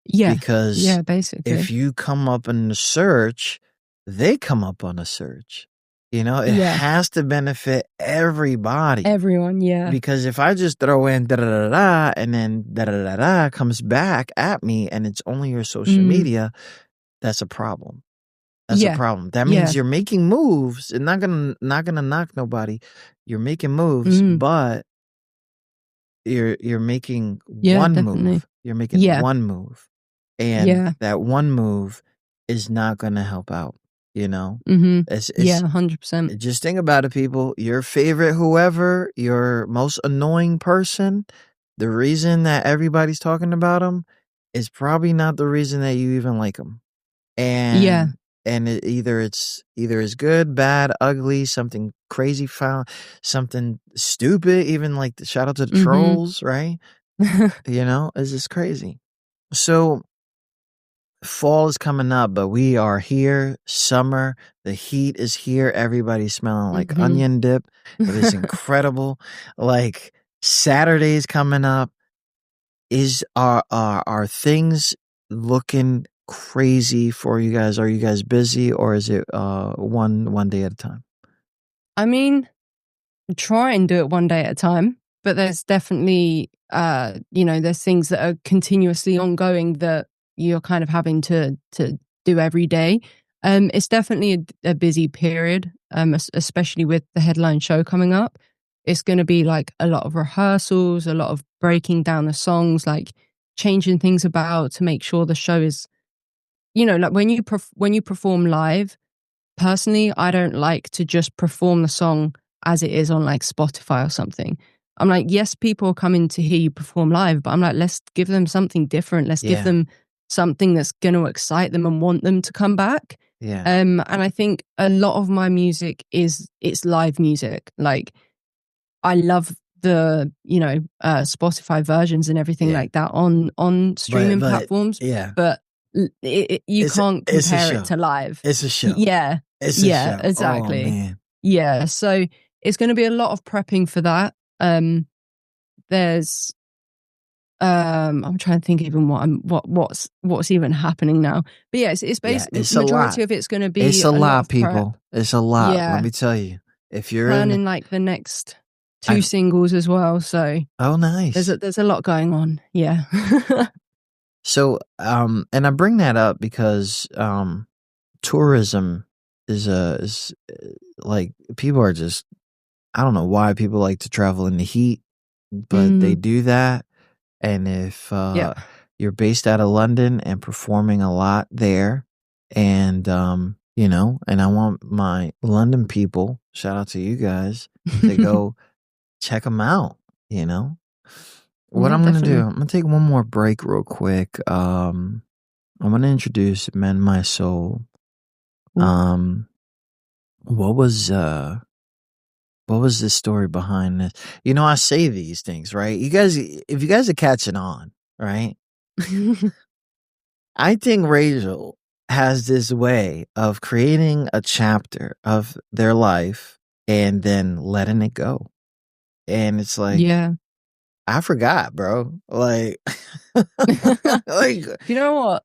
Yeah. Because basically, if you come up in the search, they come up on a search. You know, it has to benefit everybody. Everyone, yeah. Because if I just throw in da-da-da-da and then da-da-da-da comes back at me and it's only your social media, that's a problem. That's a problem. That means you're making moves and not gonna knock nobody. You're making moves, but you're making one move. You're making one move. And that one move is not gonna help out, you know? It's 100%. Just think about it, people. Your favorite whoever, your most annoying person, the reason that everybody's talking about them is probably not the reason that you even like them. And and either it's good, bad, ugly, something crazy, found something stupid, even like the shout out to the trolls, right? You know, it's just crazy. So fall is coming up, but we are here. Summer, the heat is here. Everybody's smelling like onion dip. It is incredible. Like, Saturday's coming up. Are things looking crazy for you guys? Are you guys busy, or is it one day at a time? I mean, try and do it one day at a time, but there's definitely there's things that are continuously ongoing that you're kind of having to do every day. It's definitely a busy period, especially with the headline show coming up. It's going to be like a lot of rehearsals, a lot of breaking down the songs, like changing things about to make sure the show is, you know, like when you perform live. Personally, I don't like to just perform the song as it is on like Spotify or something. I'm like, yes, people are coming to hear you perform live, but I'm like, let's give them something different. Let's give them something that's going to excite them and want them to come back. Yeah. And I think a lot of my music it's live music. Like, I love Spotify versions and everything like that on streaming platforms. Yeah, but you can't compare it to live. It's a show. Yeah, it's a show. Exactly. Oh, man. Yeah, so it's going to be a lot of prepping for that. There's I'm trying to think even what's even happening now. But yeah, it's basically it's majority of it's going to be it's a lot, people. It's a lot. Yeah. Let me tell you, if you're planning like the next 2 singles as well. So nice. There's a lot going on. Yeah. So and I bring that up because tourism is like, people are just, I don't know why people like to travel in the heat, but they do that. And if you're based out of London and performing a lot there, and and I want my London people, shout out to you guys, to go check them out. What I'm gonna do, I'm gonna take one more break real quick. I'm gonna introduce "Mend My Soul." What was the story behind this? I say these things, right? You guys, if you guys are catching on, right? I think Rachel has this way of creating a chapter of their life and then letting it go. And it's like, yeah, I forgot, bro. Like, you know what?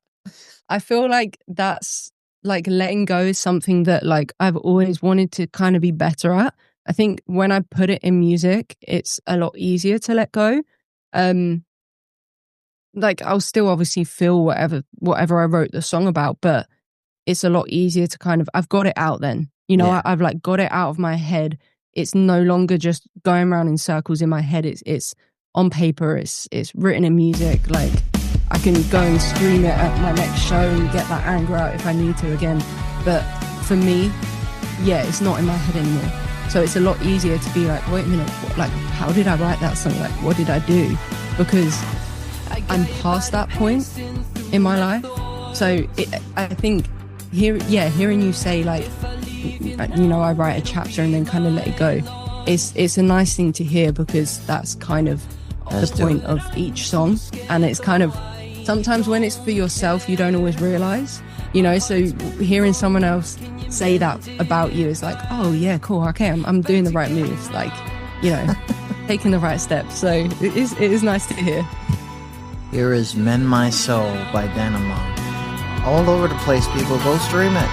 I feel like that's like letting go is something that like I've always wanted to kind of be better at. I think when I put it in music, it's a lot easier to let go. Like I'll still obviously feel whatever I wrote the song about, but it's a lot easier to kind of, I've got it out then. I've like got it out of my head. It's no longer just going around in circles in my head. It's on paper. It's written in music. Like I can go and scream it at my next show and get that anger out if I need to again. But for me, it's not in my head anymore. So it's a lot easier to be like, wait a minute, how did I write that song? Like, what did I do? Because I'm past that point in my life. So I think hearing you say like, I write a chapter and then kind of let it go. It's a nice thing to hear, because that's kind of the point of each song. And it's kind of, sometimes when it's for yourself, you don't always realize, so hearing someone else say that about you is like, oh yeah, cool, okay, I'm doing the right moves, like, taking the right steps. So it is nice to hear. Here is "Mend My Soul" by Danama. All over the place, people. Go stream it.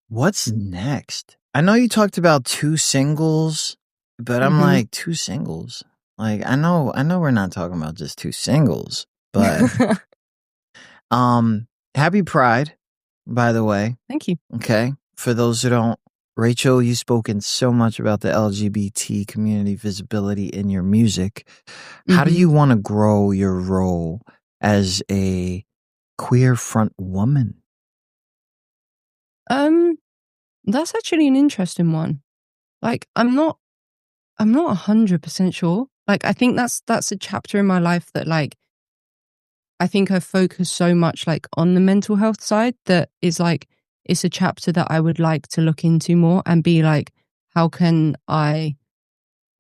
What's next? I know you talked about 2 singles, but I'm like, 2 singles? Like, I know we're not talking about just 2 singles, but happy Pride, by the way. Thank you. Okay. For those who don't, Rachel, you've spoken so much about the LGBT community visibility in your music. How do Mhm. you want to grow your role as a queer front woman? That's actually an interesting one. Like, I'm not 100% sure. Like, I think that's a chapter in my life that, like, I think I focus so much, like, on the mental health side that is, like, it's a chapter that I would like to look into more and be like, how can I,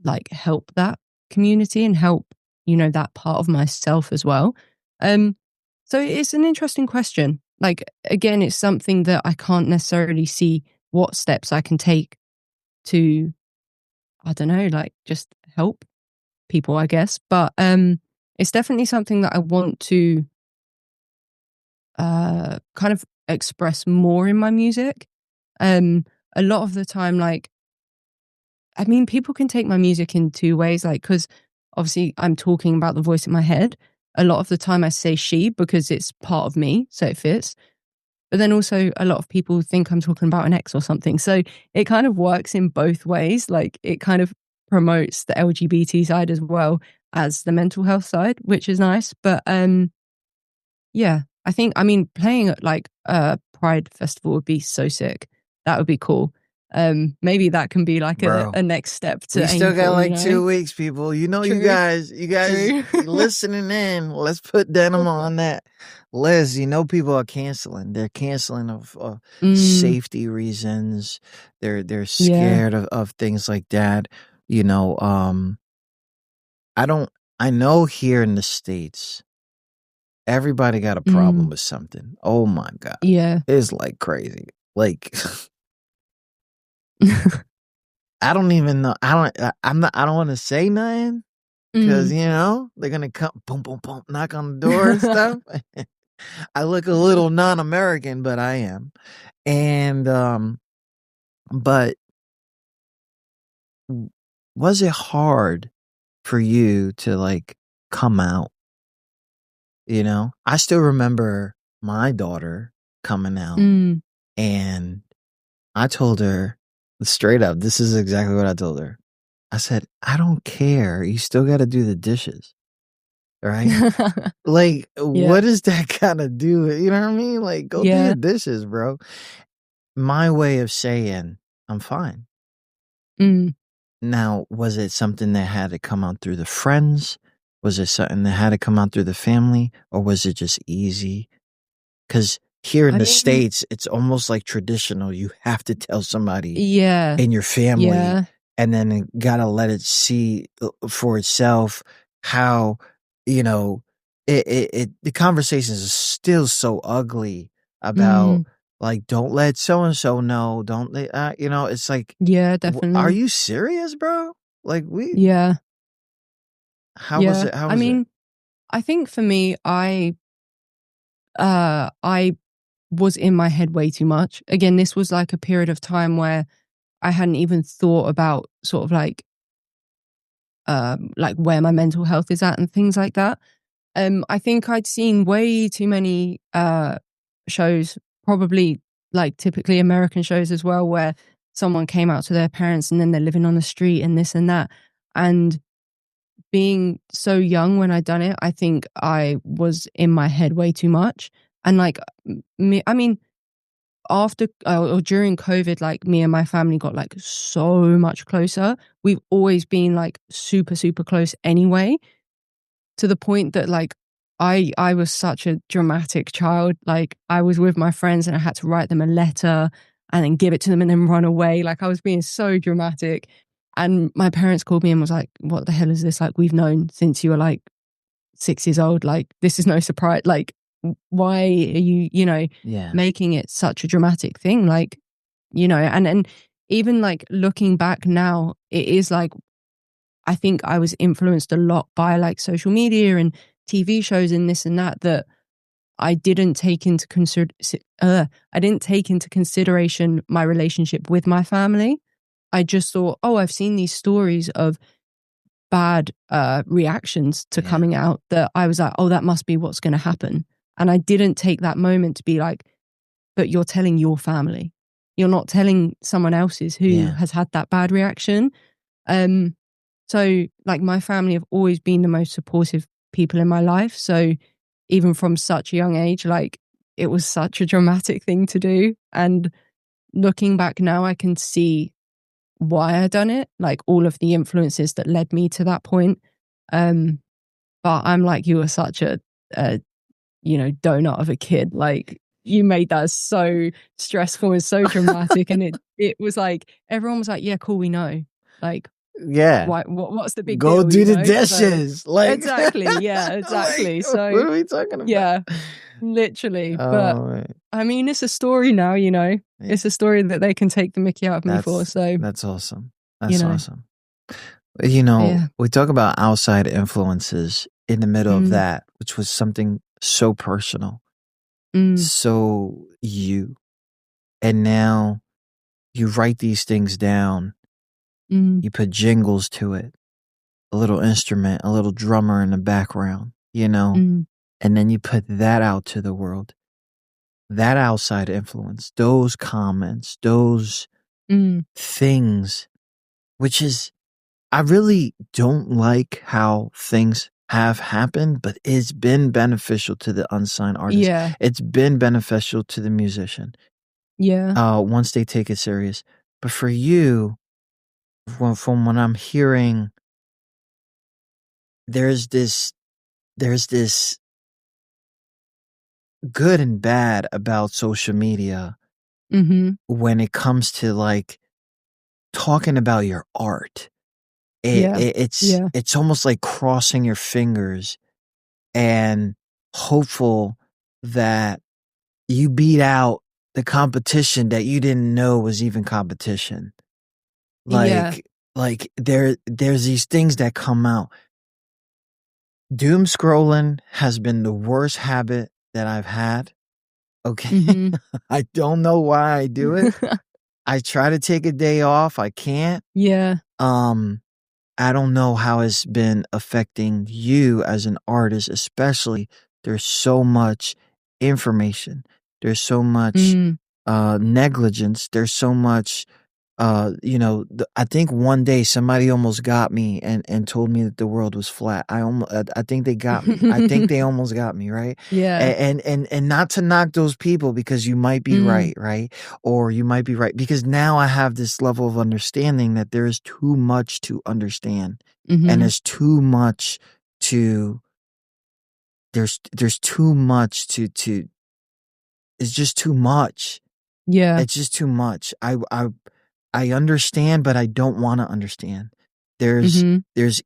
like, help that community and help, that part of myself as well? Um, so it's an interesting question. Like, again, it's something that I can't necessarily see what steps I can take to, I don't know, like, just help people, I guess. But it's definitely something that I want to kind of express more in my music. A lot of the time, like, I mean, people can take my music in two ways, like, because obviously I'm talking about the voice in my head. A lot of the time I say she because it's part of me, so it fits. But then also a lot of people think I'm talking about an ex or something. So it kind of works in both ways. Like, it kind of promotes the LGBT side as well as the mental health side, which is nice. But yeah, I mean, playing at like a Pride festival would be so sick. That would be cool. Maybe that can be like Bro, a next step to we still aim got for, like 2 weeks, people. You know, you True. guys True. listening in. Let's put Danama on that list. You know, people are canceling. They're canceling of safety reasons. They're scared of things like that. You know, I know here in the States, everybody got a problem with something. Oh my God. Yeah. It's like crazy. Like, I don't even know. I don't want to say nothing because, you know, they're going to come, boom, boom, boom, knock on the door and stuff. I look a little non-American, but I am. And, but was it hard for you to like come out? You know, I still remember my daughter coming out and I told her straight up, this is exactly what I told her. I said, I don't care. You still got to do the dishes. Right? Like, what does that got to do? You know what I mean? Like, go do your dishes, bro. My way of saying, I'm fine. Now, was it something that had to come out through the friends? Was it something that had to come out through the family? Or was it just easy? Because here in the States, it's almost like traditional. You have to tell somebody in your family. And then it gotta let it see for itself how, you know, the conversations are still so ugly about like, don't let so-and-so know. Don't let, you know, it's like, yeah, definitely. Are you serious, bro? Like how was it? How was I mean, it? I think for me, I was in my head way too much. Again, this was like a period of time where I hadn't even thought about sort of like where my mental health is at and things like that. I think I'd seen way too many shows, probably like typically American shows as well, where someone came out to their parents and then they're living on the street and this and that. And being so young when I'd done it, I think I was in my head way too much. And like me, I mean, after or during COVID, like me and my family got like so much closer. We've always been like super, super close anyway, to the point that like I was such a dramatic child. Like, I was with my friends and I had to write them a letter and then give it to them and then run away. Like, I was being so dramatic. And my parents called me and was like, what the hell is this? Like, we've known since you were like 6 years old. Like, this is no surprise. Like, why are you, making it such a dramatic thing? Like, and even like looking back now, it is like, I think I was influenced a lot by like social media and TV shows and this and that I didn't take into consideration my relationship with my family. I just thought, oh, I've seen these stories of bad reactions to coming out, that I was like, oh, that must be what's going to happen. And I didn't take that moment to be like, but you're telling your family. You're not telling someone else's who has had that bad reaction. So like my family have always been the most supportive people in my life. So even from such a young age, like it was such a dramatic thing to do. And looking back now, I can see why I done it, like all of the influences that led me to that point. But I'm like, you were such a donut of a kid. Like you made that so stressful and so dramatic. And it was like, everyone was like, yeah, cool, we know. Like, what's the big Go deal? do the dishes. So, like exactly. Yeah, exactly. Like, so what are we talking about? Yeah, literally. But man. I mean, it's a story now, Yeah. It's a story that they can take the mickey out of me for. So that's awesome. That's awesome. Yeah. We talk about outside influences in the middle of that, which was something so personal, so you. And now you write these things down, you put jingles to it, a little instrument, a little drummer in the background, and then you put that out to the world. That outside influence, those comments, those things, which is, I really don't like how things have happened, but it's been beneficial to the unsigned artist. Yeah. It's been beneficial to the musician. Yeah. Once they take it serious. But for you, from what I'm hearing, there's this good and bad about social media when it comes to like talking about your art. It's almost like crossing your fingers and hopeful that you beat out the competition that you didn't know was even competition. Like there's these things that come out. Doom scrolling has been the worst habit that I've had. Okay. I don't know why I do it. I try to take a day off. I can't. Yeah. I don't know how it's been affecting you as an artist, especially there's so much information. There's so much negligence. There's so much, I think one day somebody almost got me and told me that the world was flat. I think they got me. I think they almost got me, right? Yeah. And not to knock those people because you might be right? Or you might be right. Because now I have this level of understanding that there is too much to understand. And there's too much to there's too much to it's just too much. Yeah. It's just too much. I understand, but I don't want to understand. There's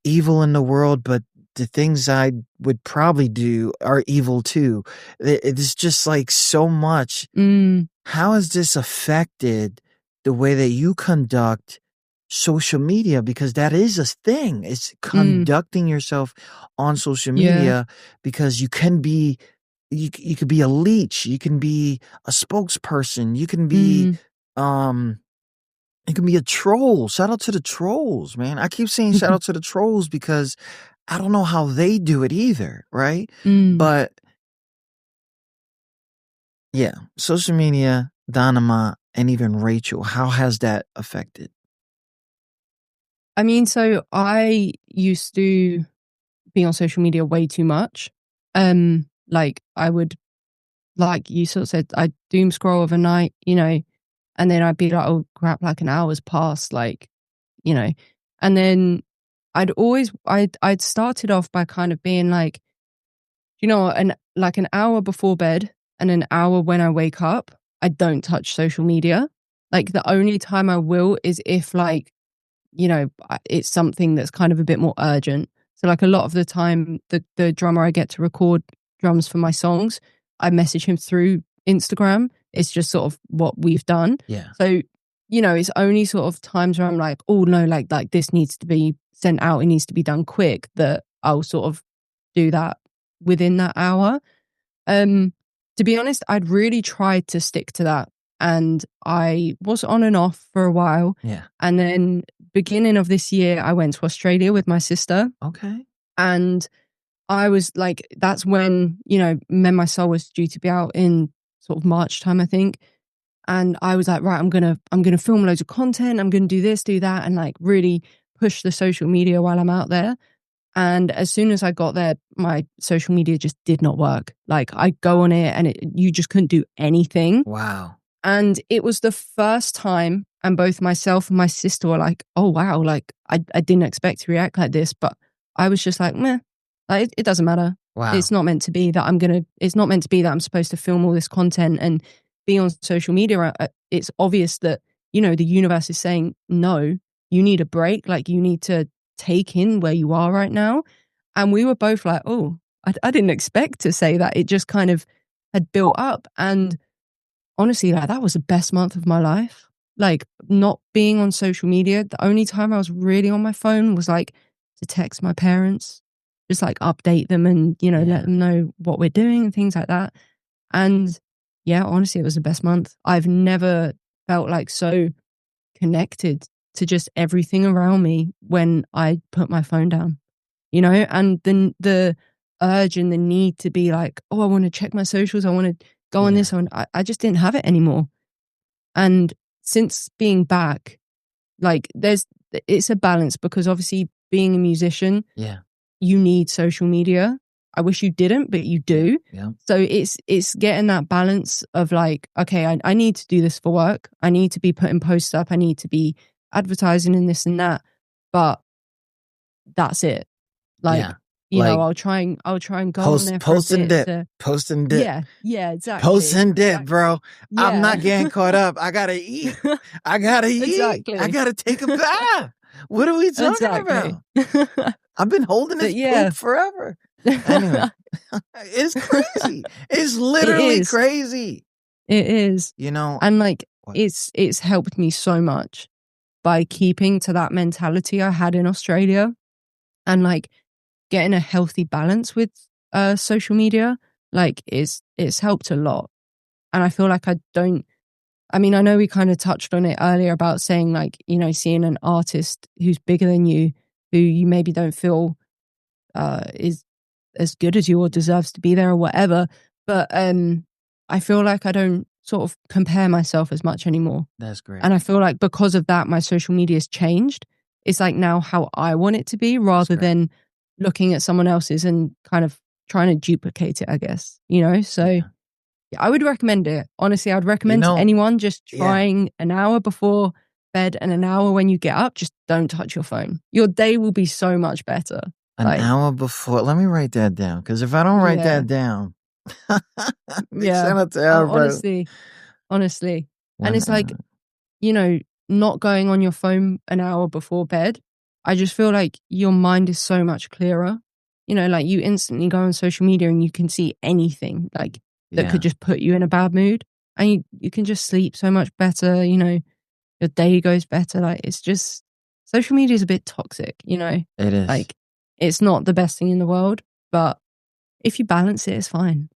evil in the world, but the things I would probably do are evil too. It's just like so much. How has this affected the way that you conduct social media? Because that is a thing. It's conducting yourself on social media because you can be, you could be a leech. You can be a spokesperson. You can be, it can be a troll. Shout out to the trolls, man. I keep saying shout out to the trolls because I don't know how they do it either, right? But yeah, social media, Danama, and even Rachel, how has that affected? I mean, so I used to be on social media way too much. Like I would, like you sort of said, I'd doom scroll overnight, and then I'd be like, oh crap, like an hour's passed, like, and then I'd started off by kind of being like, an hour before bed and an hour when I wake up, I don't touch social media. Like the only time I will is if like, it's something that's kind of a bit more urgent. So like a lot of the time, the drummer I get to record drums for my songs, I message him through Instagram. It's just sort of what we've done. Yeah. So, it's only sort of times where I'm like, oh no, like this needs to be sent out. It needs to be done quick, that I'll sort of do that within that hour. To be honest, I'd really tried to stick to that. And I was on and off for a while. Yeah. And then beginning of this year, I went to Australia with my sister. Okay. And I was like, that's when, Mend My Soul was due to be out in sort of March time, I think. And I was like, right, I'm gonna film loads of content. I'm gonna do this, do that, and like really push the social media while I'm out there. And as soon as I got there, my social media just did not work. Like I go on it and you just couldn't do anything. Wow. And it was the first time, and both myself and my sister were like, oh wow, like I didn't expect to react like this, but I was just like, meh, like it doesn't matter. Wow. It's not meant to be that it's not meant to be that I'm supposed to film all this content and be on social media. It's obvious that, the universe is saying, no, you need a break. Like you need to take in where you are right now. And we were both like, oh, I didn't expect to say that. It just kind of had built up. And honestly, like that was the best month of my life. Like not being on social media. The only time I was really on my phone was like to text my parents, just like update them and, let them know what we're doing and things like that. And yeah, honestly, it was the best month. I've never felt like so connected to just everything around me when I put my phone down, and then the urge and the need to be like, oh, I want to check my socials. I want to go on this. I just didn't have it anymore. And since being back, like it's a balance because obviously being a musician, you need social media. I wish you didn't, but you do. Yeah. So it's getting that balance of like, okay, I need to do this for work. I need to be putting posts up. I need to be advertising and this and that. But that's it. Like, I'll try and go on there for post a and bit dip. Post and dip. Yeah, exactly. Post and dip, bro. Yeah. I'm not getting caught up. I gotta eat. Exactly. I gotta take a bath. What are we talking about? I've been holding this poop forever. Anyway, it's crazy. It's literally crazy. It is. And like what? it's helped me so much by keeping to that mentality I had in Australia and like getting a healthy balance with social media. Like it's helped a lot. And I feel like I know we kind of touched on it earlier about saying like, seeing an artist who's bigger than you, who you maybe don't feel is as good as you or deserves to be there or whatever. But I feel like I don't sort of compare myself as much anymore. That's great. And I feel like because of that, my social media has changed. It's like now how I want it to be rather than looking at someone else's and kind of trying to duplicate it, I guess, So I would recommend it. Honestly, I'd recommend to anyone just trying an hour before bed and an hour when you get up. Just don't touch your phone. Your day will be so much better. An hour before. Let me write that down. Because if I don't write that down, send it to everybody. Honestly. And it's like, not going on your phone an hour before bed. I just feel like your mind is so much clearer. Like you instantly go on social media and you can see anything like that could just put you in a bad mood. And you can just sleep so much better. Your day goes better. Like it's just, social media is a bit toxic, It is. Like, it's not the best thing in the world, but if you balance it, it's fine,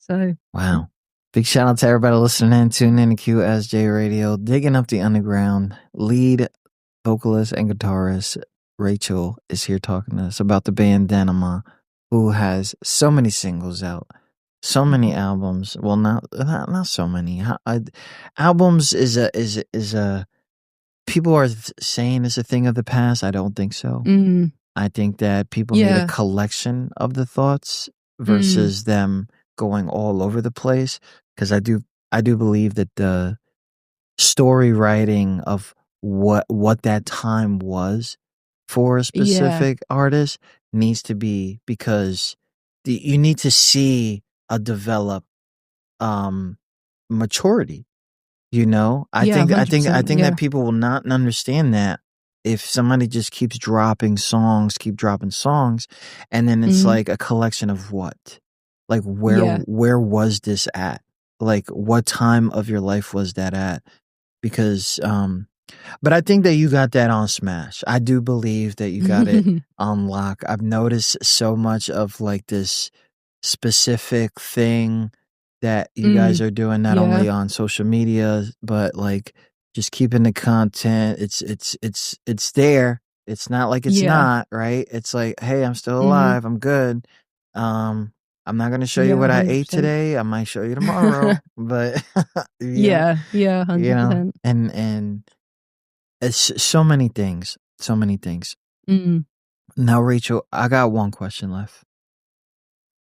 So. Wow. Big shout out to everybody listening in, tuning in to QSJ Radio, digging up the underground. Lead vocalist and guitarist Rachel is here talking to us about the band Danama, who has so many singles out, so many albums. Well, not so many. Albums is a people are saying it's a thing of the past. I don't think so. Mm-hmm. I think that people need a collection of the thoughts versus them going all over the place. Because I do believe that the story writing of what that time was for a specific artist needs to be, because you need to see a develop maturity. I think that people will not understand that if somebody just keeps dropping songs, and then it's like a collection of what? Like where was this at? Like what time of your life was that at? Because but I think that you got that on Smash. I do believe that you got it on lock. I've noticed so much of like this specific thing that you guys are doing, not only on social media, but like just keeping the content. It's there. It's not like it's Yeah. not, right? It's like, hey, I'm still Mhm. alive. I'm good. I'm not going to show you Yeah, what I ate 100%. today. I might show you tomorrow, but Yeah, yeah, you know, 100%. and it's so many things, so many things. Mm. Now, Rachel, I got one question left.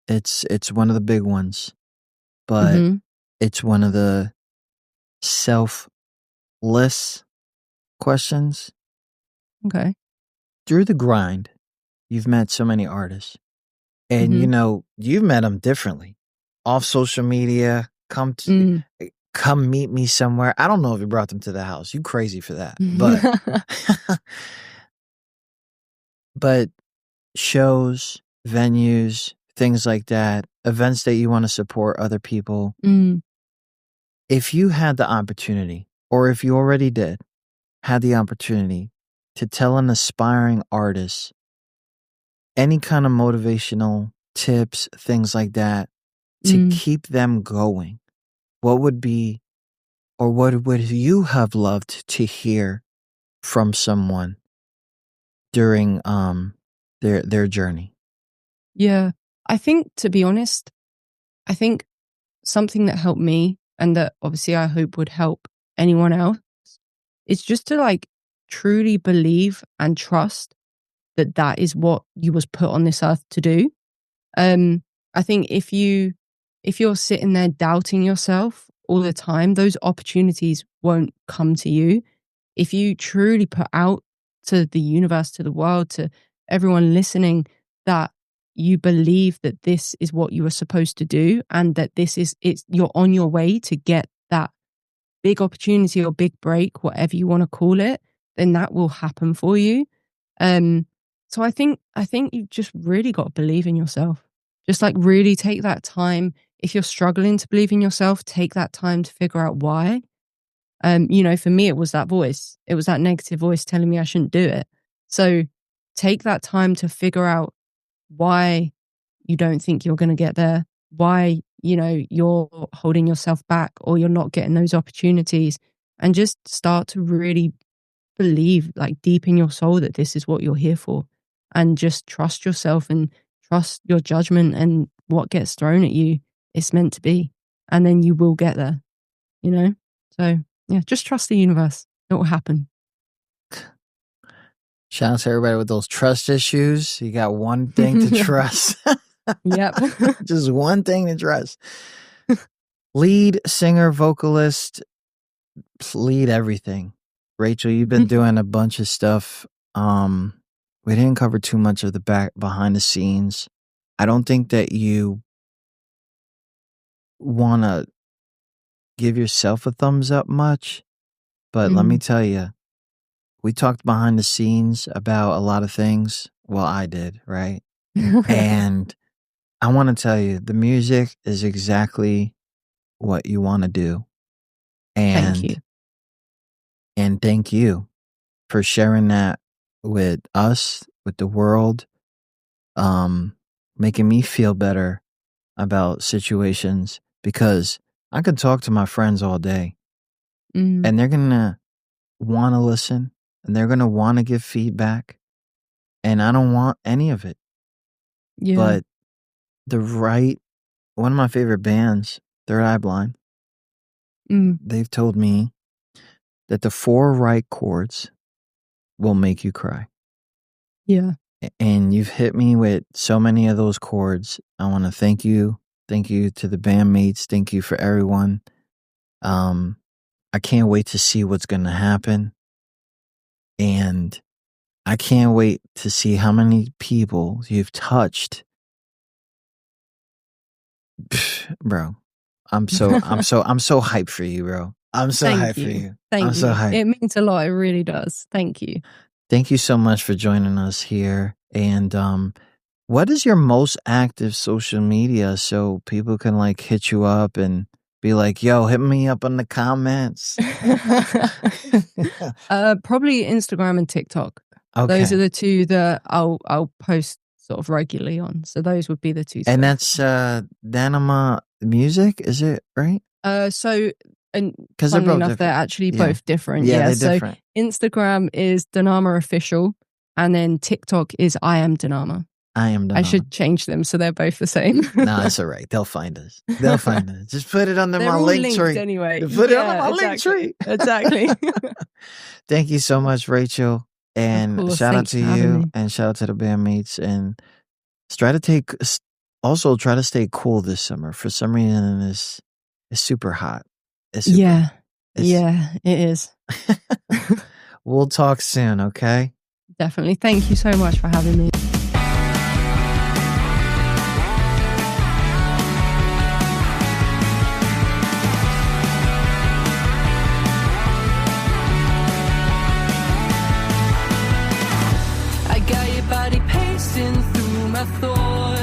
It's one of the big ones, but Mhm. it's one of the selfless questions. Okay. Through the grind, you've met so many artists, and Mhm. you've met them differently, off social media. Mm. Come meet me somewhere. I don't know if you brought them to the house. You crazy for that, but but shows, venues, things like that, events that you want to support other people. Mm. If you had the opportunity, or if you already did, had the opportunity to tell an aspiring artist any kind of motivational tips, things like that, to Mm. keep them going, what would be, or what would you have loved to hear from someone during their journey? Yeah. I think, to be honest, I think something that helped me and that obviously I hope would help anyone else is just to like truly believe and trust that that is what you was put on this earth to do. I think if you're sitting there doubting yourself all the time, those opportunities won't come to you. If you truly put out to the universe, to the world, to everyone listening, that you believe that this is what you are supposed to do and that you're on your way to get that big opportunity or big break, whatever you want to call it, then that will happen for you. Um, so I think you've just really got to believe in yourself. Just like really take that time. If you're struggling to believe in yourself, take that time to figure out why. For me, it was that voice. It was that negative voice telling me I shouldn't do it. So take that time to figure out why you don't think you're going to get there, why, you're holding yourself back or you're not getting those opportunities, and just start to really believe, like deep in your soul, that this is what you're here for. And just trust yourself and trust your judgment, and what gets thrown at you, it's meant to be. And then you will get there, you know? So, yeah, just trust the universe. It will happen. Shout out to everybody with those trust issues. You got one thing to trust. Yep. Just one thing to trust. Lead singer, vocalist, lead everything. Rachel, you've been doing a bunch of stuff. We didn't cover too much of the behind the scenes. I don't think that you want to give yourself a thumbs up much, but let me tell you, we talked behind the scenes about a lot of things. Well, I did, right? And I want to tell you, the music is exactly what you want to do. Thank you. And thank you for sharing that with us, with the world, making me feel better about situations, because I could talk to my friends all day and they're going to want to listen and they're going to want to give feedback, and I don't want any of it. Yeah. But one of my favorite bands, Third Eye Blind, they've told me that the 4 right chords will make you cry. Yeah. And you've hit me with so many of those chords. I want to thank you. Thank you to the bandmates. Thank you for everyone. I can't wait to see what's going to happen. And I can't wait to see how many people you've touched. Bro, I'm so hyped for you, bro. I'm so hyped for you. Thank I'm you. so hyped. It means a lot. It really does. Thank you. Thank you so much for joining us here. And what is your most active social media, so people can like hit you up and be like, yo, hit me up in the comments? Probably Instagram and TikTok. Okay. Those are the two that I'll post sort of regularly on. So those would be the two. And that's Danama Music, is it right? And because funnily enough, they're actually both different. Yeah, they're so different. Instagram is Danama Official, And then TikTok is I am Danama. I am Danama. I should change them so they're both the same. No, it's all right. They'll find us. They'll find us. Just put it under They're my all link linked tree. anyway. Put it under my link tree. Exactly. Thank you so much, Rachel. And Of course, shout out thanks to for having you me. and shout out to the bandmates. And try to stay cool this summer. For some reason, it's super hot. It's super, Yeah. it's- Yeah, it is. We'll talk soon, okay? Definitely. Thank you so much for having me. I got your body pacing through my thoughts.